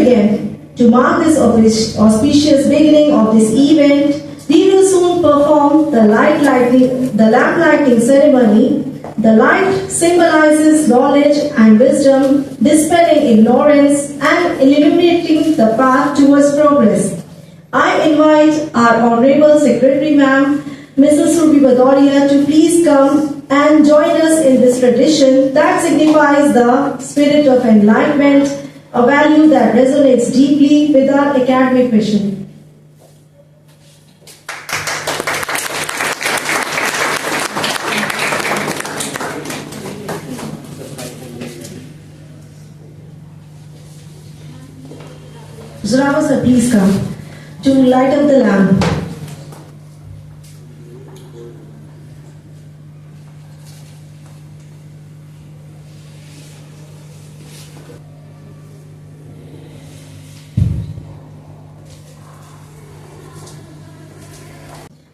again. To mark this auspicious beginning of this event, we will soon perform the lamp lighting ceremony. The light symbolizes knowledge and wisdom, dispelling ignorance and illuminating the path towards progress. I invite our Honorable Secretary Ma'am, Mrs. Surbi Bhadoria, to please come and join us in this tradition that signifies the spirit of enlightenment, a value that resonates deeply with our academic mission. Zorawar sir, please come to light up the lamp.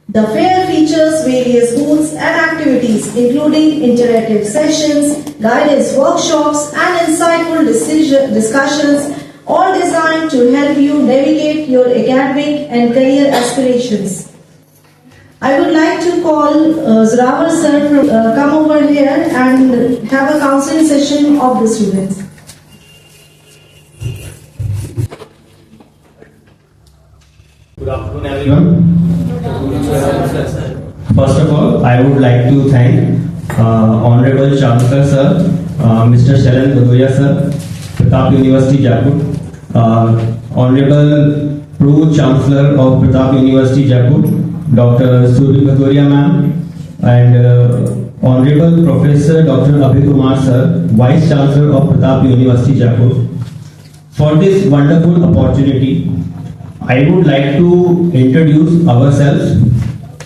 The fair features various booths and activities, including interactive sessions, guidance workshops, and insightful discussions, all designed to help you navigate your academic and career aspirations. I would like to call Zorawar sir to come over here and have a counseling session of the students. Good afternoon, everyone. First of all, I would like to thank Honorable Chancellor Sir, Mr. Sharan Bhadoria Sir, Pratap University Jaipur, Honorable Pro-Chancellor of Pratap University Jaipur, Dr. Surbi Bhadoria Ma'am, and Honorable Professor Dr. Abhay Kumar Sir, Vice Chancellor of Pratap University Jaipur, for this wonderful opportunity. I would like to introduce ourselves.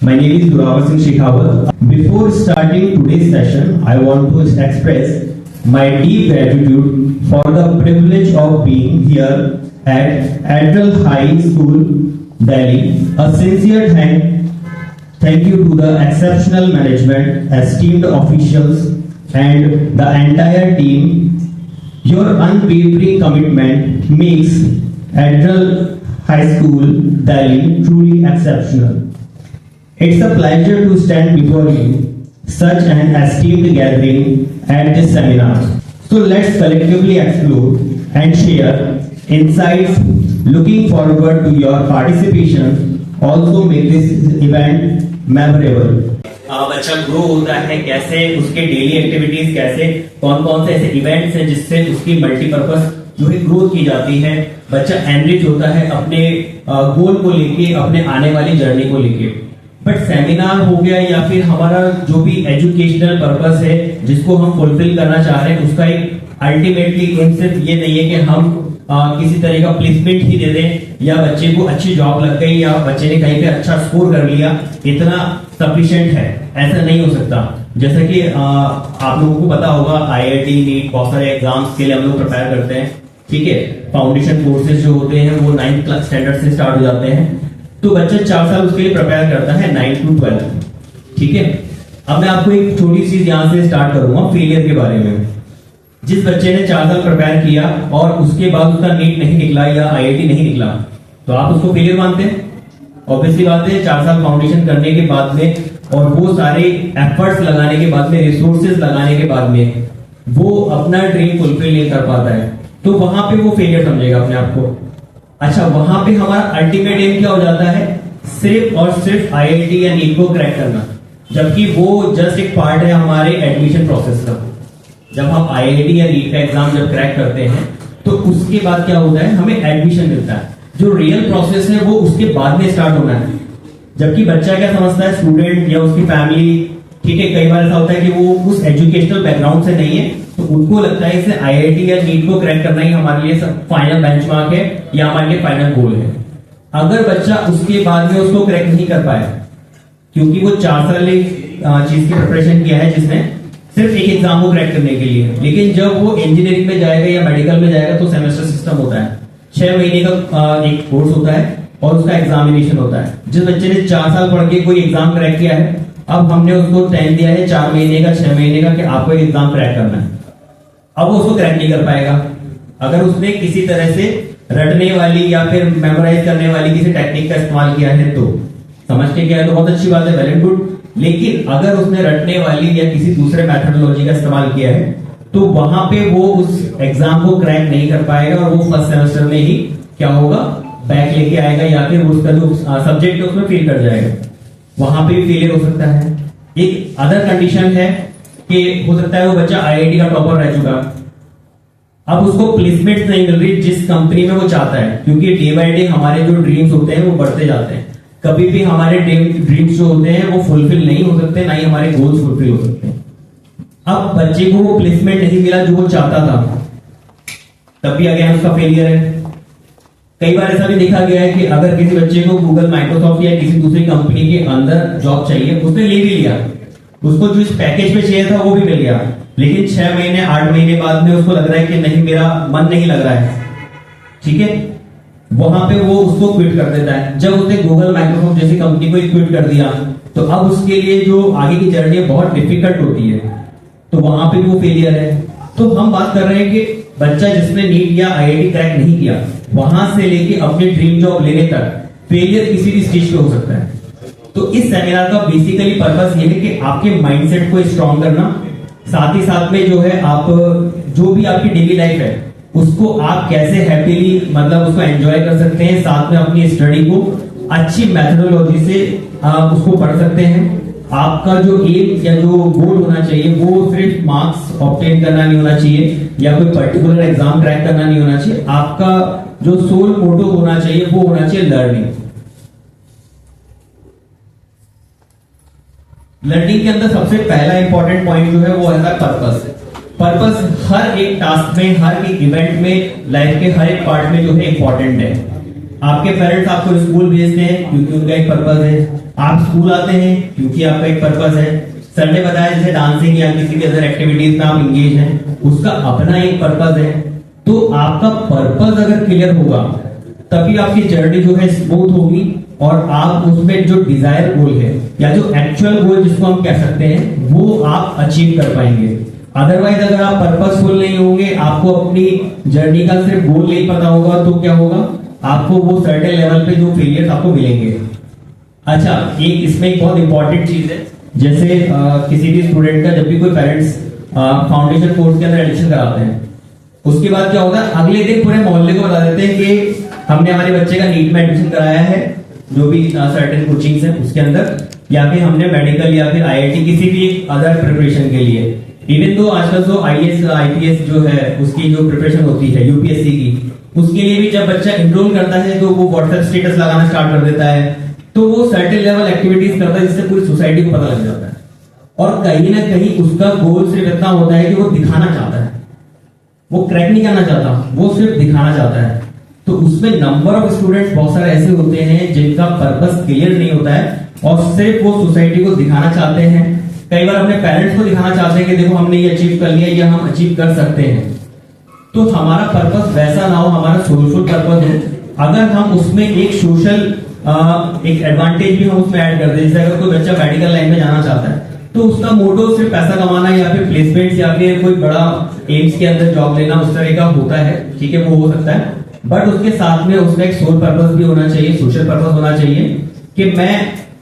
My name is Zorawar Singh Shekhawat. Before starting today's session, I want to express my deep gratitude for the privilege of being here at Adral High School, Delhi. A sincere thank you to the exceptional management, esteemed officials, and the entire team. Your unwavering commitment makes Adral High School, Delhi truly exceptional. It's a pleasure to stand before you, such an esteemed gathering at this seminar. So let's collectively explore and share insights. Looking forward to your participation. Also make this event memorable. बच्चा grow होता है कैसे, उसके daily activities कैसे, कौन कौन से ऐसे इवेंट्स हैं जिससे उसकी मल्टीपर्पज जो है ग्रोथ की जाती है, बच्चा एनरिच होता है अपने गोल को लेके, अपने आने वाली जर्नी को लेके। बट सेमिनार हो गया या फिर हमारा जो भी एजुकेशनल पर्पस है जिसको हम फुलफिल करना चाह रहे हैं, उसका एक अल्टीमेटली एम सिर्फ ये नहीं है कि हम किसी तरह का प्लेसमेंट ही दे दें या बच्चे को अच्छी जॉब लग गई या बच्चे ने कहीं पे अच्छा स्कोर कर लिया, इतना सफिशिएंट है, ऐसा नहीं हो सकता। जैसा कि आप लोगों को पता होगा, IIT नीट बहुत सारे एग्जाम्स के लिए हम लोग प्रिपेयर करते हैं, ठीक है। फाउंडेशन कोर्सेज जो होते हैं वो 9th क्लास स्टैंडर्ड से स्टार्ट हो जाते हैं, तो बच्चा 4 साल उसके लिए प्रिपेयर करता है 9 to 12, ठीक है। अब मैं आपको एक छोटी सी चीज यहाँ से स्टार्ट करूंगा फेलियर के बारे में। जिस बच्चे ने 4 साल प्रिपेयर किया और उसके बाद उसका नीट नहीं निकला या IIT नहीं निकला, तो आप उसको फेलियर मानते हैं? ऑब्वियसली बात है, 4 साल फाउंडेशन करने के बाद में और वो सारे एफर्ट्स लगाने के बाद में, रिसोर्सेज लगाने के बाद में वो अपना ड्रीम फुलफिल नहीं कर पाता है, तो वहां पे वो फेलियर समझेगा अपने आप को। अच्छा, वहां पे हमारा अल्टीमेट एम क्या हो जाता है? सिर्फ और सिर्फ IIT या नीट को क्रैक करना, जबकि वो जस्ट एक पार्ट है हमारे एडमिशन प्रोसेस का। जब हम IIT या नीट का एग्जाम जब क्रैक करते हैं तो उसके बाद क्या होता है, हमें एडमिशन मिलता है। जो रियल प्रोसेस है वो उसके बाद में स्टार्ट होना है। जबकि बच्चा क्या समझता है, स्टूडेंट या उसकी फैमिली, ठीक है, कई बार ऐसा होता है कि वो उस एजुकेशनल बैकग्राउंड से नहीं है, तो उनको लगता है इसे IIT या नीट को क्रैक करना ही हमारे लिए फाइनल बेंचमार्क है या हमारे लिए फाइनल गोल है। अगर बच्चा उसके बाद में उसको क्रैक नहीं कर पाया, क्योंकि वो 4 साल एक चीज की प्रिपरेशन किया है जिसमें सिर्फ एक एग्जाम को क्रैक करने के लिए, लेकिन जब वो इंजीनियरिंग में जाएगा या मेडिकल में जाएगा तो सेमेस्टर सिस्टम होता है, 6 महीने का एक कोर्स होता है और उसका एग्जामिनेशन होता है। जिस बच्चे ने 4 साल पढ़ के कोई एग्जाम क्रैक किया है, अब हमने उसको टाइम दिया है 4 महीने का, 6 महीने का, कि आपको एग्जाम क्रैक करना है। अब वो उसको क्रैक नहीं कर पाएगा। अगर उसने किसी तरह से रटने वाली या फिर मेमोराइज करने वाली किसी टेक्निक का इस्तेमाल किया है तो समझ के किया है तो बहुत अच्छी बात है, वेल एंड गुड। लेकिन अगर उसने रटने वाली या किसी दूसरे मेथोडोलॉजी का इस्तेमाल किया है तो वहां पे वो उस एग्जाम को क्रैक नहीं कर पाएगा और वो फर्स्ट सेमेस्टर में ही क्या होगा, बैक लेके आएगा या फिर उसका जो सब्जेक्ट है उसमें फेल कर जाएगा, वहां पे भी फेलियर हो सकता है। एक अदर कंडीशन है कि हो सकता है वो बच्चा आईआईटी का टॉपर रह चुका, अब उसको प्लेसमेंट नहीं मिल रही जिस कंपनी में वो चाहता है, क्योंकि डे बाय डे हमारे जो ड्रीम्स होते हैं वो बढ़ते जाते हैं। कभी भी हमारे ड्रीम्स जो होते हैं वो फुलफिल नहीं हो सकते, ना ही हमारे गोल्स फुलफिल हो सकते हैं। अब बच्चे को वो प्लेसमेंट नहीं मिला जो वो चाहता था, तब भी अगेन उसका फेलियर है। कई बार ऐसा भी देखा गया है कि अगर किसी बच्चे को गूगल, माइक्रोसॉफ्ट या किसी दूसरी कंपनी के अंदर जॉब चाहिए, उसने ले भी लिया, उसको जो इस पैकेज पे चाहिए था वो भी मिल गया, लेकिन 6 महीने 8 महीने बाद में उसको लग रहा है कि नहीं मेरा मन नहीं लग रहा है, ठीक है, वहां पे वो उसको क्विट कर देता है। जब उसने गूगल, माइक्रोसॉफ्ट जैसी कंपनी को क्विट कर दिया तो अब उसके लिए जो आगे की जर्नी बहुत डिफिकल्ट होती है, तो वहां पे भी वो फेलियर है। तो हम बात कर रहे हैं कि बच्चा जिसने नीट या आईआईटी क्रैक नहीं किया, वहां से लेके अपने ड्रीम जॉब लेने तक फेलियर किसी भी स्टेज पे हो सकता है। तो इस सेमिनार का बेसिकली पर्पस ये है कि आपके माइंडसेट को स्ट्रॉन्ग करना, साथ ही साथ में जो है आप जो भी आपकी डेली लाइफ है उसको आप कैसे हैप्पीली मतलब उसको एंजॉय कर सकते हैं, साथ में अपनी स्टडी को अच्छी मेथोडोलॉजी से आप उसको पढ़ सकते हैं। आपका जो एम या जो गोल होना चाहिए वो सिर्फ मार्क्स ऑब्टेन करना नहीं होना चाहिए या कोई पर्टिकुलर एग्जाम क्रैक करना नहीं होना चाहिए। आपका जो सोल मोटो होना चाहिए वो होना चाहिए लर्निंग। लर्निंग के अंदर सबसे पहला इंपॉर्टेंट पॉइंट जो है वो है पर्पस। पर्पस हर एक टास्क में, हर एक इवेंट में, लाइफ के हर एक पार्ट में जो है इंपॉर्टेंट है। आपके पेरेंट्स आपको स्कूल भेजते हैं क्योंकि उनका एक पर्पस है, आप स्कूल आते हैं क्योंकि आपका एक पर्पस है। सर ने बताया जैसे डांसिंग या किसी भी अदर एक्टिविटीज में आप इंगेज हैं, उसका अपना एक पर्पस है। तो आपका पर्पस अगर क्लियर होगा तभी आपकी जर्नी जो है स्मूथ होगी और आप उसमें जो डिजायर गोल है या जो एक्चुअल गोल जिसको हम कह सकते हैं वो आप अचीव कर पाएंगे। अदरवाइज अगर आप पर्पसफुल नहीं होंगे, आपको अपनी जर्नी का सिर्फ गोल नहीं पता होगा, तो क्या होगा, आपको वो सर्टेन लेवल पे जो फेलियर्स आपको मिलेंगे। अच्छा, एक इसमें एक बहुत इंपॉर्टेंट चीज है, जैसे किसी भी स्टूडेंट का जब भी कोई पेरेंट्स फाउंडेशन कोर्स के अंदर एडमिशन कराते हैं, उसके बाद क्या होता है, अगले दिन पूरे मोहल्ले को बता देते हैं कि हमने हमारे बच्चे का नीट में एडमिशन कराया है, जो भी सर्टेन कोचिंग्स है उसके अंदर, या फिर हमने मेडिकल या फिर आईआईटी किसी भी अदर प्रिपरेशन के लिए, इवन दो आजकल जो आईएएस आईपीएस जो है उसकी जो प्रिपरेशन होती है यूपीएससी की, उसके लिए भी जब बच्चा एनरोल करता है तो वो व्हाट्सएप स्टेटस लगाना स्टार्ट कर देता है, तो वो सर्टेन लेवल एक्टिविटीज करता है जिससे पूरी सोसाइटी को पता लग जाता है। और कहीं ना कहीं उसका गोल सिर्फ इतना होता है कि वो दिखाना चाहता है, वो क्रैक नहीं करना चाहता, वो सिर्फ दिखाना चाहता है। तो उसमें नंबर ऑफ स्टूडेंट्स बहुत सारे ऐसे होते हैं जिनका पर्पस क्लियर नहीं होता है और सिर्फ वो सोसाइटी को दिखाना चाहते हैं, कई बार अपने पेरेंट्स को दिखाना चाहते हैं कि देखो हमने ये अचीव कर लिया या हम अचीव कर सकते हैं। तो हमारा पर्पस वैसा ना हो, हमारा सोशल पर्पस हो। अगर हम उसमें एक सोशल एक एडवांटेज भी हम उसमें ऐड कर दें, जैसे अगर कोई बच्चा मेडिकल लाइन में जाना चाहता है तो उसका मोटो सिर्फ पैसा कमाना या फिर प्लेसमेंट या फिर कोई बड़ा एम्स के अंदर जॉब लेना उस तरह का होता है, ठीक है, वो हो सकता है, बट उसके साथ में उसका एक सोल पर्पस भी होना चाहिए, सोशल पर्पस होना चाहिए कि मैं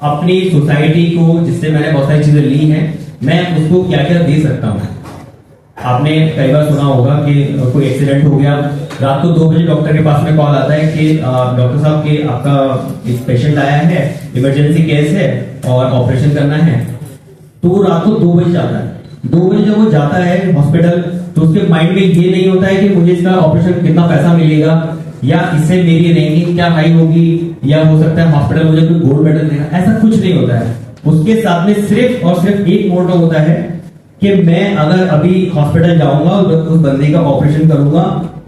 अपनी सोसाइटी को, जिससे मैंने बहुत सारी चीजें ली हैं, मैं उसको क्या क्या दे सकता हूँ। आपने कई बार सुना होगा कि कोई एक्सीडेंट हो गया, रात को 2 बजे डॉक्टर के पास में कॉल आता है कि डॉक्टर साहब के आपका एक पेशेंट आया है, इमरजेंसी केस है और ऑपरेशन करना है। तो वो रात को 2 बजे जाता है। 2 बजे जब वो जाता है हॉस्पिटल तो उसके माइंड में ये नहीं होता है कि मुझे इसका ऑपरेशन कितना पैसा मिलेगा या इससे मेरी रैंकिंग क्या हाई होगी या हो सकता है हॉस्पिटल मुझे कोई गोल्ड मेडल देगा, ऐसा कुछ नहीं होता है। उसके साथ में सिर्फ और सिर्फ एक मोटो होता है कि मैं अगर अभी हॉस्पिटल जाऊंगा और उस बंदे का ऑपरेशन करूंगा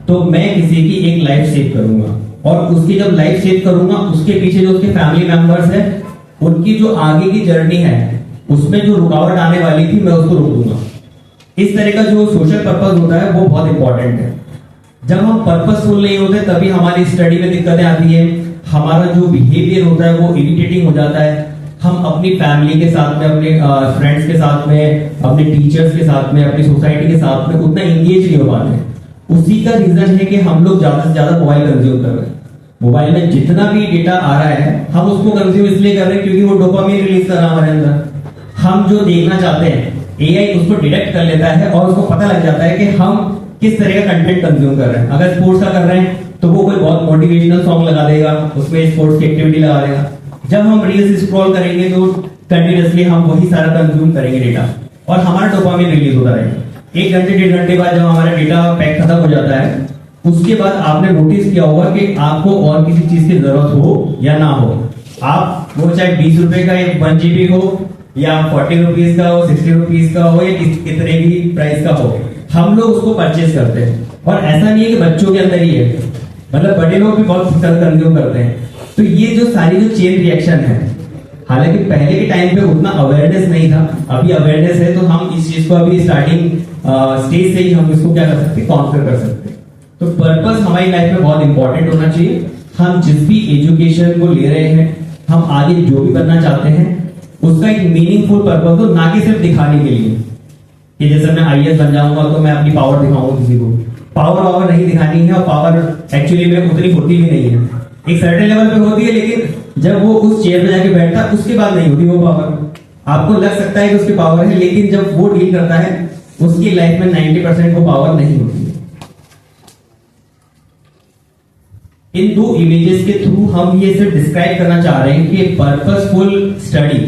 तो मैं किसी की एक लाइफ सेव करूंगा और उसकी जब लाइफ सेव करूंगा उसके पीछे जो उसके फैमिली मेंबर्स है उनकी जो आगे की जर्नी है उसमें जो रुकावट आने वाली थी मैं उसको रोक दूंगा। इस तरह का जो सोशल पर्पस होता है वो बहुत इंपॉर्टेंट है। जब हम पर्पसफुल नहीं होते तभी हमारी स्टडी में दिक्कतें आती है, हमारा जो बिहेवियर होता है वो इरिटेटिंग हो जाता है, हम अपनी फैमिली के साथ में, अपने फ्रेंड्स के साथ में, अपने टीचर्स के साथ में, अपनी सोसाइटी के साथ में उतना इंगेज नहीं हो पाते। उसी का रीजन है कि हम लोग ज्यादा से ज्यादा मोबाइल कंज्यूम कर रहे हैं। मोबाइल में जितना भी डेटा आ रहा है हम उसको कंज्यूम इसलिए कर रहे हैं क्योंकि वो डोपामिन रिलीज कर रहा है हमारे अंदर। हम जो देखना चाहते हैं एआई उसको डिटेक्ट कर लेता है और उसको पता लग जाता है कि हम किस तरह का कंटेंट कंज्यूम कर रहे हैं। अगर स्पोर्ट्स का कर रहे हैं तो वो कोई बहुत मोटिवेशनल सॉन्ग लगा देगा, उसमें स्पोर्ट्स की एक्टिविटी लगा देगा। जब हम रील्स स्क्रॉल करेंगे तो कंटिन्यूअसली हम वही सारा कंज्यूम करेंगे डेटा और हमारा डोपामिन रिलीज होता रहेगा। 1 घंटे 1.5 घंटे बाद जब हमारा डेटा पैक खत्म हो जाता है उसके बाद आपने नोटिस किया होगा कि आपको और किसी चीज की जरूरत हो या ना हो, आप वो चाहे 20 रुपए का एक 1 GB हो या 40 रुपीज का हो, 60 रुपीज का हो या कितने भी प्राइस का हो, हम लोग उसको परचेज करते हैं। और ऐसा नहीं है कि बच्चों के अंदर ही है, मतलब बड़े लोग भी बहुत कंज्यूम करते हैं। तो ये जो सारी जो चेन रिएक्शन है, हालांकि पहले के टाइम पे उतना अवेयरनेस नहीं था, अभी अवेयरनेस है तो हम इस चीज को अभी स्टार्टिंग स्टेज से ही हम इसको क्या कर सकते हैं, कॉन्कर कर सकते हैं। तो पर्पस हमारी लाइफ में बहुत इंपॉर्टेंट होना चाहिए। हम जिस भी एजुकेशन को ले रहे हैं, हम आगे जो भी करना चाहते हैं उसका एक मीनिंगफुल पर्पस हो, ना कि सिर्फ दिखाने के लिए कि जैसे मैं आईएएस बन जाऊंगा तो मैं अपनी पावर दिखाऊंगा किसी को। पावर नहीं दिखानी है और पावर एक्चुअली में उतनी होती भी नहीं है, एक सर्टेन लेवल पे होती है, लेकिन जब वो उस चेयर पे जाके बैठता है उसके बाद नहीं होती वो पावर। आपको लग सकता है कि उसकी पावर है, लेकिन जब वो डील करता है उसकी लाइफ में 90% को पावर नहीं होती है। इन 2 इमेजेस के थ्रू हम ये सिर्फ डिस्क्राइब करना चाह रहे हैं कि पर्पसफुल स्टडी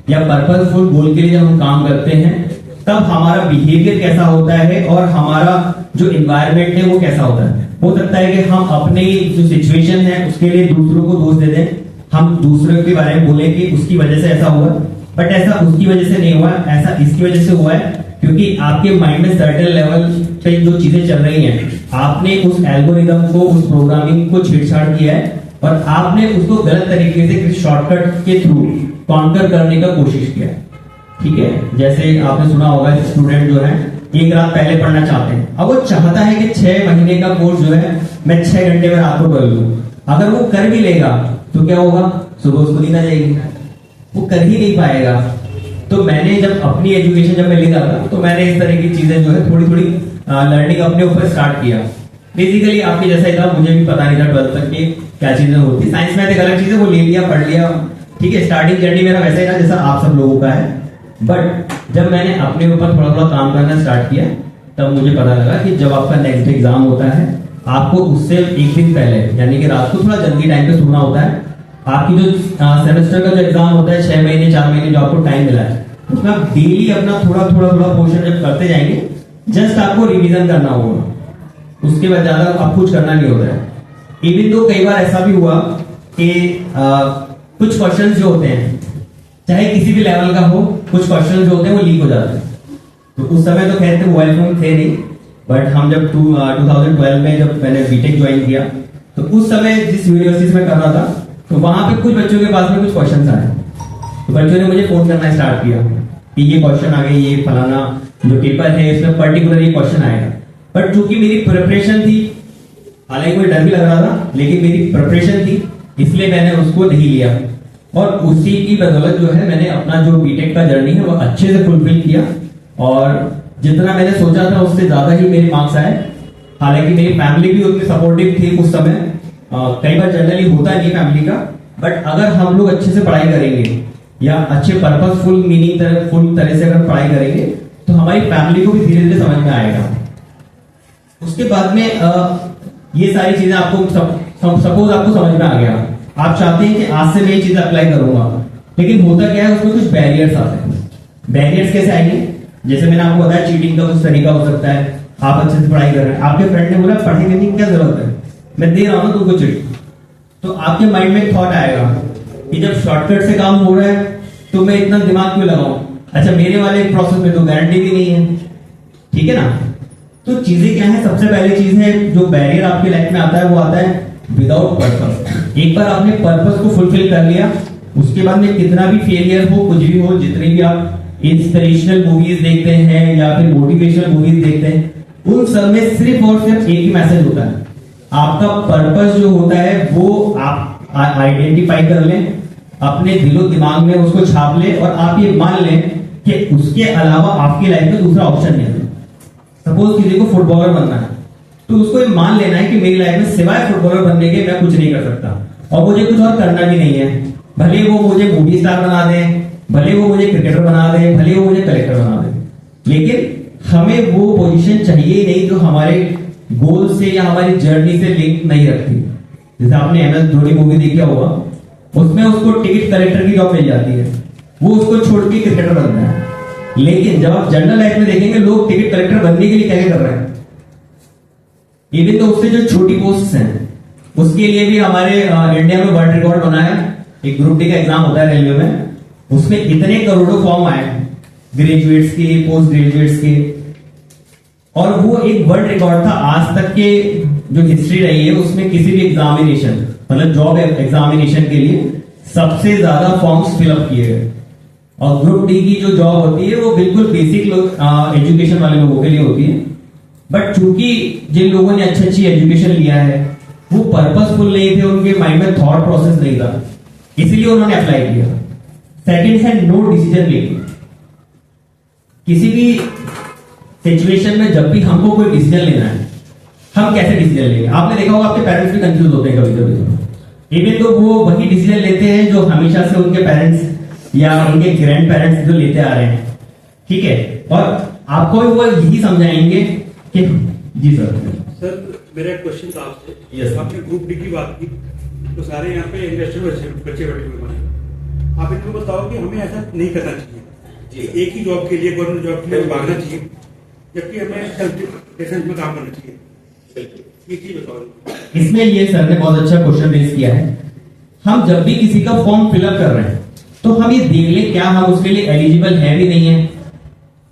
या पर्पसफुल गोल के लिए जब हम काम करते हैं तब हमारा बिहेवियर कैसा होता है और हमारा जो एनवायरनमेंट है वो कैसा होता है। हो सकता है कि हम अपने जो सिचुएशन है उसके लिए दूसरों को दोष दे दें, हम दूसरों के बारे में बोले कि उसकी वजह से ऐसा हुआ, बट ऐसा उसकी वजह से नहीं हुआ, ऐसा इसकी वजह से हुआ है क्योंकि आपके माइंड में सर्टेन लेवल पे जो चीजें चल रही हैं, आपने उस एल्गोरिदम को, उस प्रोग्रामिंग को छेड़छाड़ किया है और आपने उसको गलत तरीके से किसी शॉर्टकट के थ्रू कॉन्कर करने का कोशिश किया है। ठीक है, जैसे आपने सुना होगा स्टूडेंट जो है 1 रात पहले पढ़ना चाहते हैं, अब वो चाहता है कि 6 महीने का कोर्स जो है मैं 6 घंटे में रात को कर लूं। अगर वो कर भी लेगा तो क्या होगा, सुबह उसको नींद आ जाएगी, वो कर ही नहीं पाएगा। तो मैंने जब अपनी एजुकेशन जब मैं ले रहा था तो मैंने इस तरह की चीजें जो है थोड़ी थोड़ी लर्निंग अपने ऊपर स्टार्ट किया। बेसिकली आपके जैसा ही था, मुझे भी पता नहीं था 12th तक की क्या चीजें होती। साइंस में एक अलग चीज है, वो ले लिया, पढ़ लिया, ठीक है। स्टार्टिंग जर्नी मेरा वैसा ही था जैसा आप सब लोगों का है, बट जब मैंने अपने ऊपर थोड़ा थोड़ा काम करना स्टार्ट किया तब मुझे पता लगा कि जब आपका नेक्स्ट एग्जाम होता है आपको उससे 1 दिन पहले यानी कि रात को थोड़ा जल्दी टाइम पे सोना होता है। आपकी जो सेमेस्टर का जो एग्जाम होता है 6 महीने 4 महीने जो आपको टाइम मिला है उसमें आप डेली अपना थोड़ा पोर्शन जब करते जाएंगे, जस्ट आपको रिवीजन करना होगा, उसके बाद ज्यादा आप कुछ करना नहीं होता है। इवन तो कई बार ऐसा भी हुआ कि कुछ क्वेश्चन जो होते हैं चाहे किसी भी लेवल का हो, कुछ क्वेश्चन जो होते हैं वो लीक हो जाते हैं। तो उस समय तो कहते मोबाइल फोन थे नहीं, बट हम जब 2012 में जब मैंने बीटेक ज्वाइन किया तो उस समय जिस यूनिवर्सिटी में कर रहा था तो वहां पे कुछ बच्चों के पास में कुछ क्वेश्चन आए, तो बच्चों ने मुझे फोन करना स्टार्ट किया कि ये क्वेश्चन आ गए, ये फलाना जो पेपर है इसमें पर्टिकुलर ये क्वेश्चन आएगा। बट चूंकि मेरी प्रिपरेशन थी, हालांकि मुझे डर भी लग रहा था, लेकिन मेरी प्रिपरेशन थी इसलिए मैंने उसको नहीं लिया और उसी की बदौलत जो है मैंने अपना जो बीटेक का जर्नी है वो अच्छे से फुलफिल किया और जितना मैंने सोचा था उससे ज्यादा ही मेरे मार्क्स आए। हालांकि मेरी फैमिली भी उतनी सपोर्टिव थी उस समय, कई बार जनरली होता नहीं फैमिली का, बट अगर हम लोग अच्छे से पढ़ाई करेंगे या अच्छे पर्पसफुल फुल तरह से अगर पढ़ाई करेंगे तो हमारी फैमिली को भी धीरे धीरे समझ में आएगा। उसके बाद में ये सारी चीजें आपको सपोज आपको समझ में आ गया, आप चाहते हैं कि आज से मैं ये चीज अप्लाई करूंगा, लेकिन होता क्या है उसमें कुछ बैरियर्स आते हैं। बैरियर्स कैसे आएंगे, जैसे मैंने आपको बताया चीटिंग का कुछ तरीका हो सकता है, आप अच्छे से पढ़ाई कर रहे हैं, आपके फ्रेंड ने बोला पढ़ाई करने की क्या जरूरत है, मैं दे रहा हूं तुमको चिट, तो आपके माइंड में थॉट आएगा कि जब शॉर्टकट से काम हो रहा है तो मैं इतना दिमाग क्यों लगाऊं, अच्छा मेरे वाले प्रोसेस में तो गारंटी भी नहीं है, ठीक है ना। तो चीजें क्या है, सबसे पहली चीज है जो बैरियर आपकी लाइफ में आता है वो आता है विदाउट पर्पस। एक बार आपने पर्पस को फुलफिल कर लिया उसके बाद में कितना भी फेलियर हो, कुछ भी हो, जितनी भी आप इंस्पिरेशनल मूवीज देखते हैं या फिर मोटिवेशनल मूवीज देखते हैं, उन सब में सिर्फ और सिर्फ एक ही मैसेज होता है, आपका पर्पस जो होता है वो आप आइडेंटिफाई कर लें, अपने दिलो दिमाग में उसको छाप लें और आप ये मान लें कि उसके अलावा आपकी लाइफ में दूसरा ऑप्शन नहीं है। सपोज किसी को फुटबॉलर बनना है, तो उसको ये मान लेना है कि मेरी लाइफ में सिवाय फुटबॉलर बनने के मैं कुछ नहीं कर सकता और मुझे कुछ और करना भी नहीं है। भले वो मुझे मूवी स्टार बना दे, भले वो मुझे क्रिकेटर बना दे, भले वो मुझे कलेक्टर बना दे, लेकिन हमें वो पोजीशन चाहिए ही नहीं जो हमारे गोल से या हमारी जर्नी से लिंक नहीं रखती। जैसे आपने MS धोनी मूवी देखा होगा, उसमें उसको टिकट कलेक्टर की जॉब मिल जाती है, वो उसको छोड़ के क्रिकेटर बनता है। लेकिन जब आप जनरल लाइफ में देखेंगे, लोग टिकट कलेक्टर बनने के लिए क्या कर रहे हैं। इवन तो उससे जो छोटी पोस्ट हैं उसके लिए भी हमारे इंडिया में वर्ल्ड रिकॉर्ड बना है। एक ग्रुप डी का एग्जाम होता है रेलवे में, उसमें इतने करोड़ों फॉर्म आए ग्रेजुएट्स के, पोस्ट ग्रेजुएट्स के, और वो एक वर्ल्ड रिकॉर्ड था। आज तक के जो हिस्ट्री रही है उसमें किसी भी एग्जामिनेशन, मतलब जॉब एग्जामिनेशन के लिए सबसे ज्यादा फॉर्म्स फिलअप किए गए। और ग्रुप डी की जो जॉब होती है वो बिल्कुल बेसिक एजुकेशन वाले लोगों के लिए होती है। बट चूंकि जिन लोगों ने अच्छी एजुकेशन लिया है वो पर्पसफुल नहीं थे, उनके माइंड में थॉट प्रोसेस नहीं था, इसलिए उन्होंने अप्लाई किया। सेकंड है नो डिसीजन मेकिंग। किसी भी सिचुएशन में जब भी हमको कोई डिसीजन लेना है, हम कैसे डिसीजन लेंगे। आपने देखा होगा आपके पेरेंट्स भी कंफ्यूज होते हैं कभी कभी, इवन तो वो वही डिसीजन लेते हैं जो हमेशा से उनके पेरेंट्स या उनके ग्रैंड पेरेंट्स जो लेते आ रहे हैं, ठीक है। और आपको भी वो यही समझाएंगे कि जी सर मेरा एक क्वेश्चन था आपसे। Yes. आपने ग्रुप डी की बात की, तो सारे यहाँ पे इंडस्ट्री बच्चे बैठे हुए हैं। आप इनको बताओ कि हमें ऐसा नहीं करना चाहिए। एक ही जॉब के लिए, गवर्नमेंट जॉब के लिए भागना चाहिए, जबकि हमें सेल्फ डिफेंस में काम करना चाहिए। ये चीज बताओ। इसमें ये सर ने बहुत अच्छा क्वेश्चन रेज किया है। हम जब भी किसी का फॉर्म फिलअप कर रहे हैं तो हम ये देख ले क्या हम उसके लिए एलिजिबल है भी नहीं है।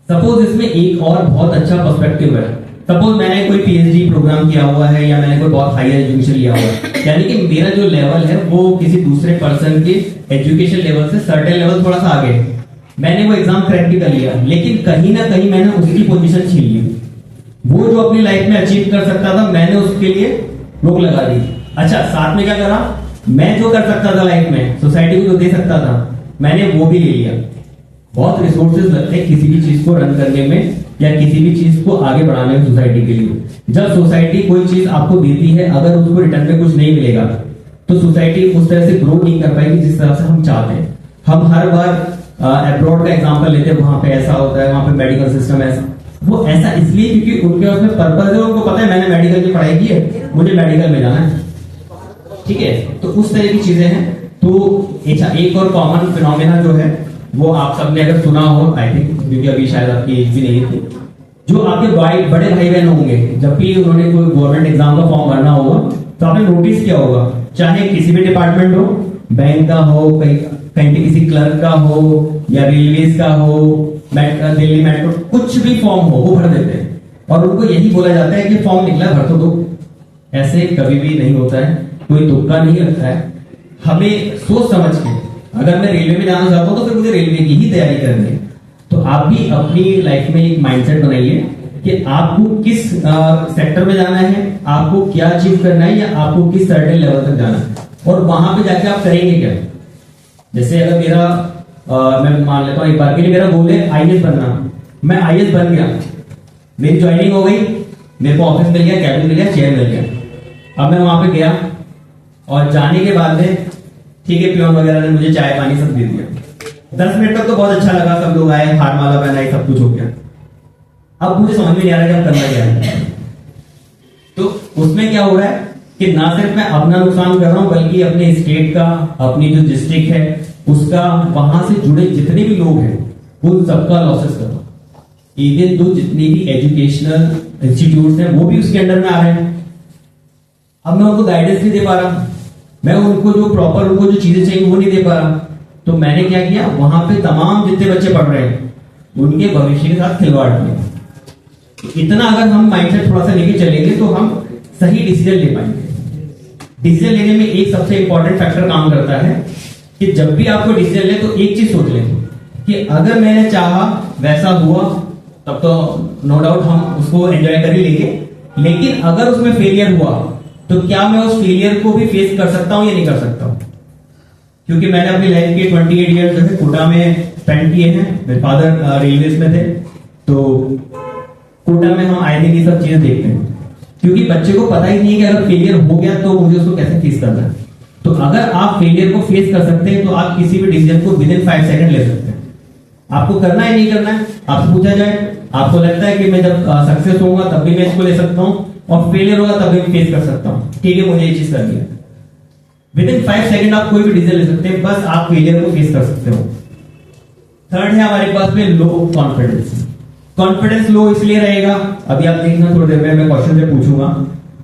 सपोज इसमें एक और बहुत अच्छा पर्सपेक्टिव है। सपोज मैंने कोई PhD प्रोग्राम किया हुआ है या मैंने कोई बहुत हायर एजुकेशन लिया हुआ है, यानी कि मेरा जो लेवल है वो किसी दूसरे पर्सन के एजुकेशन लेवल से सर्टेन लेवल थोड़ा सा आगे है। मैंने वो एग्जाम क्रैक भी कर लिया, लेकिन कहीं ना कहीं मैंने उसकी पोजीशन छीन ली। वो जो अपनी लाइफ में अचीव कर सकता था मैंने उसके लिए रोक लगा दी। अच्छा, साथ में क्या करा, मैं जो कर सकता था लाइफ में, सोसाइटी को जो दे सकता था, मैंने वो भी ले लिया। बहुत रिसोर्सेज लगते हैं किसी भी चीज को रन करने में या किसी भी चीज को आगे बढ़ाने में सोसाइटी के लिए। जब सोसाइटी कोई चीज आपको देती है, अगर उसको रिटर्न में कुछ नहीं मिलेगा तो सोसाइटी उस तरह से ग्रो नहीं कर पाएगी जिस तरह से हम चाहते हैं। हम हर बार अब्रॉड का एग्जांपल लेते हैं, वहां पे ऐसा होता है, वहां पे मेडिकल सिस्टम ऐसा, वो ऐसा इसलिए क्योंकि उनके उसमें पर्पज है, उनको पता है मैंने मेडिकल की पढ़ाई की है, मुझे मेडिकल में जाना है, ठीक है। तो उस तरह की चीजें हैं। तो एक और कॉमन फिनोमेना जो है वो आप सबने अगर सुना हो, आई थिंक, क्योंकि अभी शायद आपकी एज भी नहीं थी, जो आपके बड़े भाई बहन होंगे जब भी उन्होंने कोई गवर्नमेंट एग्जाम का फॉर्म भरना होगा तो आपने नोटिस किया होगा, चाहे किसी भी डिपार्टमेंट हो, बैंक का हो, कहीं पे किसी क्लर्क का हो या रेलवेज का हो, दिल्ली मेट्रो, कुछ भी फॉर्म हो वो भर देते हैं और उनको यही बोला जाता है कि फॉर्म निकला भर तो दो। ऐसे कभी भी नहीं होता है, कोई तुक्का नहीं लगता है। हमें सोच समझ के, अगर मैं रेलवे में जाना चाहता हूं तो फिर मुझे रेलवे की ही तैयारी करनी है। तो आप भी अपनी लाइफ में एक माइंडसेट बनाइए कि आपको किस सेक्टर में जाना है, आपको क्या अचीव करना है या आपको किस सर्टेन लेवल तक जाना है और वहां पे जाके आप करेंगे क्या। जैसे अगर मेरा मैं मान लेता हूं एक बार के लिए मेरा गोल है IAS बनना, मैं IAS बन गया, मेरी ज्वाइनिंग हो गई, मेरे को ऑफिस मिल गया, कैबिन मिल गया, चेयर मिल गया। अब मैं वहां पे गया और जाने के बाद में ठीक है, पियोन वगैरह ने मुझे चाय पानी सब दे दिया। 10 मिनट तक तो बहुत अच्छा लगा, सब लोग आए, हार माला पहनाई, सब कुछ हो गया। अब मुझे समझ में नहीं आ रहा कि अब करना क्या है। तो उसमें क्या हो रहा है कि ना सिर्फ मैं अपना नुकसान कर रहा हूं बल्कि अपने स्टेट का, अपनी जो डिस्ट्रिक्ट है उसका, वहां से जुड़े जितने भी लोग हैं उन सबका लॉसेस कर रहा हूं। इवन तो जितने भी एजुकेशनल इंस्टीट्यूट हैं वो भी उसके अंडर में आ रहे हैं। अब मैं उनको गाइडेंस नहीं दे पा रहा, मैं उनको जो प्रॉपर उनको जो चीजें चाहिए वो नहीं दे पा रहा। तो मैंने क्या किया, वहां पे तमाम जितने बच्चे पढ़ रहे हैं उनके भविष्य के साथ खिलवाड़ किया। इतना अगर हम माइंडसेट थोड़ा सा लेके चलेंगे तो हम सही डिसीजन ले पाएंगे। डिसीजन लेने में एक सबसे इंपॉर्टेंट फैक्टर काम करता है कि जब भी आपको डिसीजन ले तो एक चीज सोच लें कि अगर मैंने चाहा वैसा हुआ तब तो नो डाउट हम उसको एंजॉय कर ही लेंगे, लेकिन अगर उसमें फेलियर हुआ तो क्या मैं उस फेलियर को भी फेस कर सकता हूं या नहीं कर सकता हूं। क्योंकि मैंने अपनी लाइफ के 28 ईयर्स जो है कोटा में स्पेंड किए हैं। मेरे फादर रेलवेज में थे, तो कोटा में हम आए दिन ये सब चीजें देखते हैं। क्योंकि बच्चे को पता ही नहीं है कि अगर फेलियर हो गया तो मुझे उसको कैसे फेस करना है। तो अगर आप फेलियर को फेस कर सकते हैं तो आप किसी भी डिसीजन को विद इन 5 सेकंड ले सकते हैं। आपको करना है नहीं करना है, आपसे पूछा जाए, आपको लगता है कि मैं जब सक्सेस होऊंगा तब भी मैं इसको ले सकता हूं और फेलियर होगा तब भी फेस कर सकता हूं, ठीक है मुझे ये चीज करनी है। विद इन 5 सेकंड आप कोई भी डिसीजन ले सकते हैं, बस आप फेलियर को फेस कर सकते हो। थर्ड है हमारे पास में लो कॉन्फिडेंस। कॉन्फिडेंस लो इसलिए रहेगा, अभी आप देखना थोड़ी देर में मैं क्वेश्चन से पूछूंगा,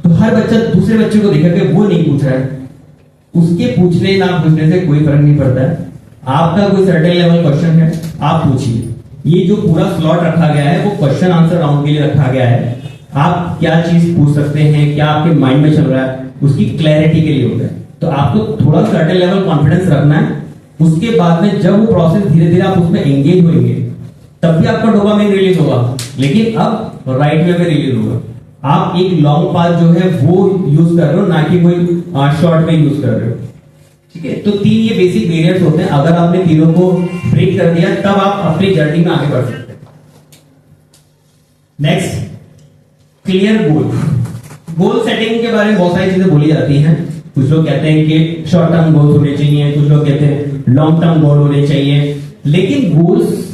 तो हर बच्चा दूसरे बच्चे को देखा कि वो नहीं पूछ रहा है, उसके पूछने ना पूछने से कोई फर्क नहीं पड़ता है। आपका कोई सर्टेन लेवल क्वेश्चन है, आप पूछिए। ये जो पूरा स्लॉट रखा गया है वो क्वेश्चन आंसर राउंड के लिए रखा गया है। आप क्या चीज पूछ सकते हैं, क्या आपके माइंड में चल रहा है, उसकी क्लैरिटी के लिए होता है। तो आपको थोड़ा सर्टेन लेवल कॉन्फिडेंस रखना है। उसके बाद में जब वो प्रोसेस धीरे धीरे आप उसमें एंगेज होंगे तब भी आपका डोपामिन रिलीज होगा, लेकिन अब राइट वे में रिलीज होगा। आप एक लॉन्ग पाथ जो है वो यूज कर रहे हो, ना कि कोई शॉर्ट में यूज कर रहे हो, ठीक है। तो 3 ये बेसिक वेरिएंट्स होते हैं। अगर आपने तीनों को ब्रेक कर दिया तब आप अपनी जर्नी में आगे बढ़ सकते हैं। Next, clear goal. Goal setting के बारे में बहुत सारी चीजें बोली जाती हैं। कुछ लोग कहते हैं कि शॉर्ट टर्म गोल होने चाहिए, कुछ लोग कहते हैं लॉन्ग टर्म गोल होने चाहिए, लेकिन गोल्स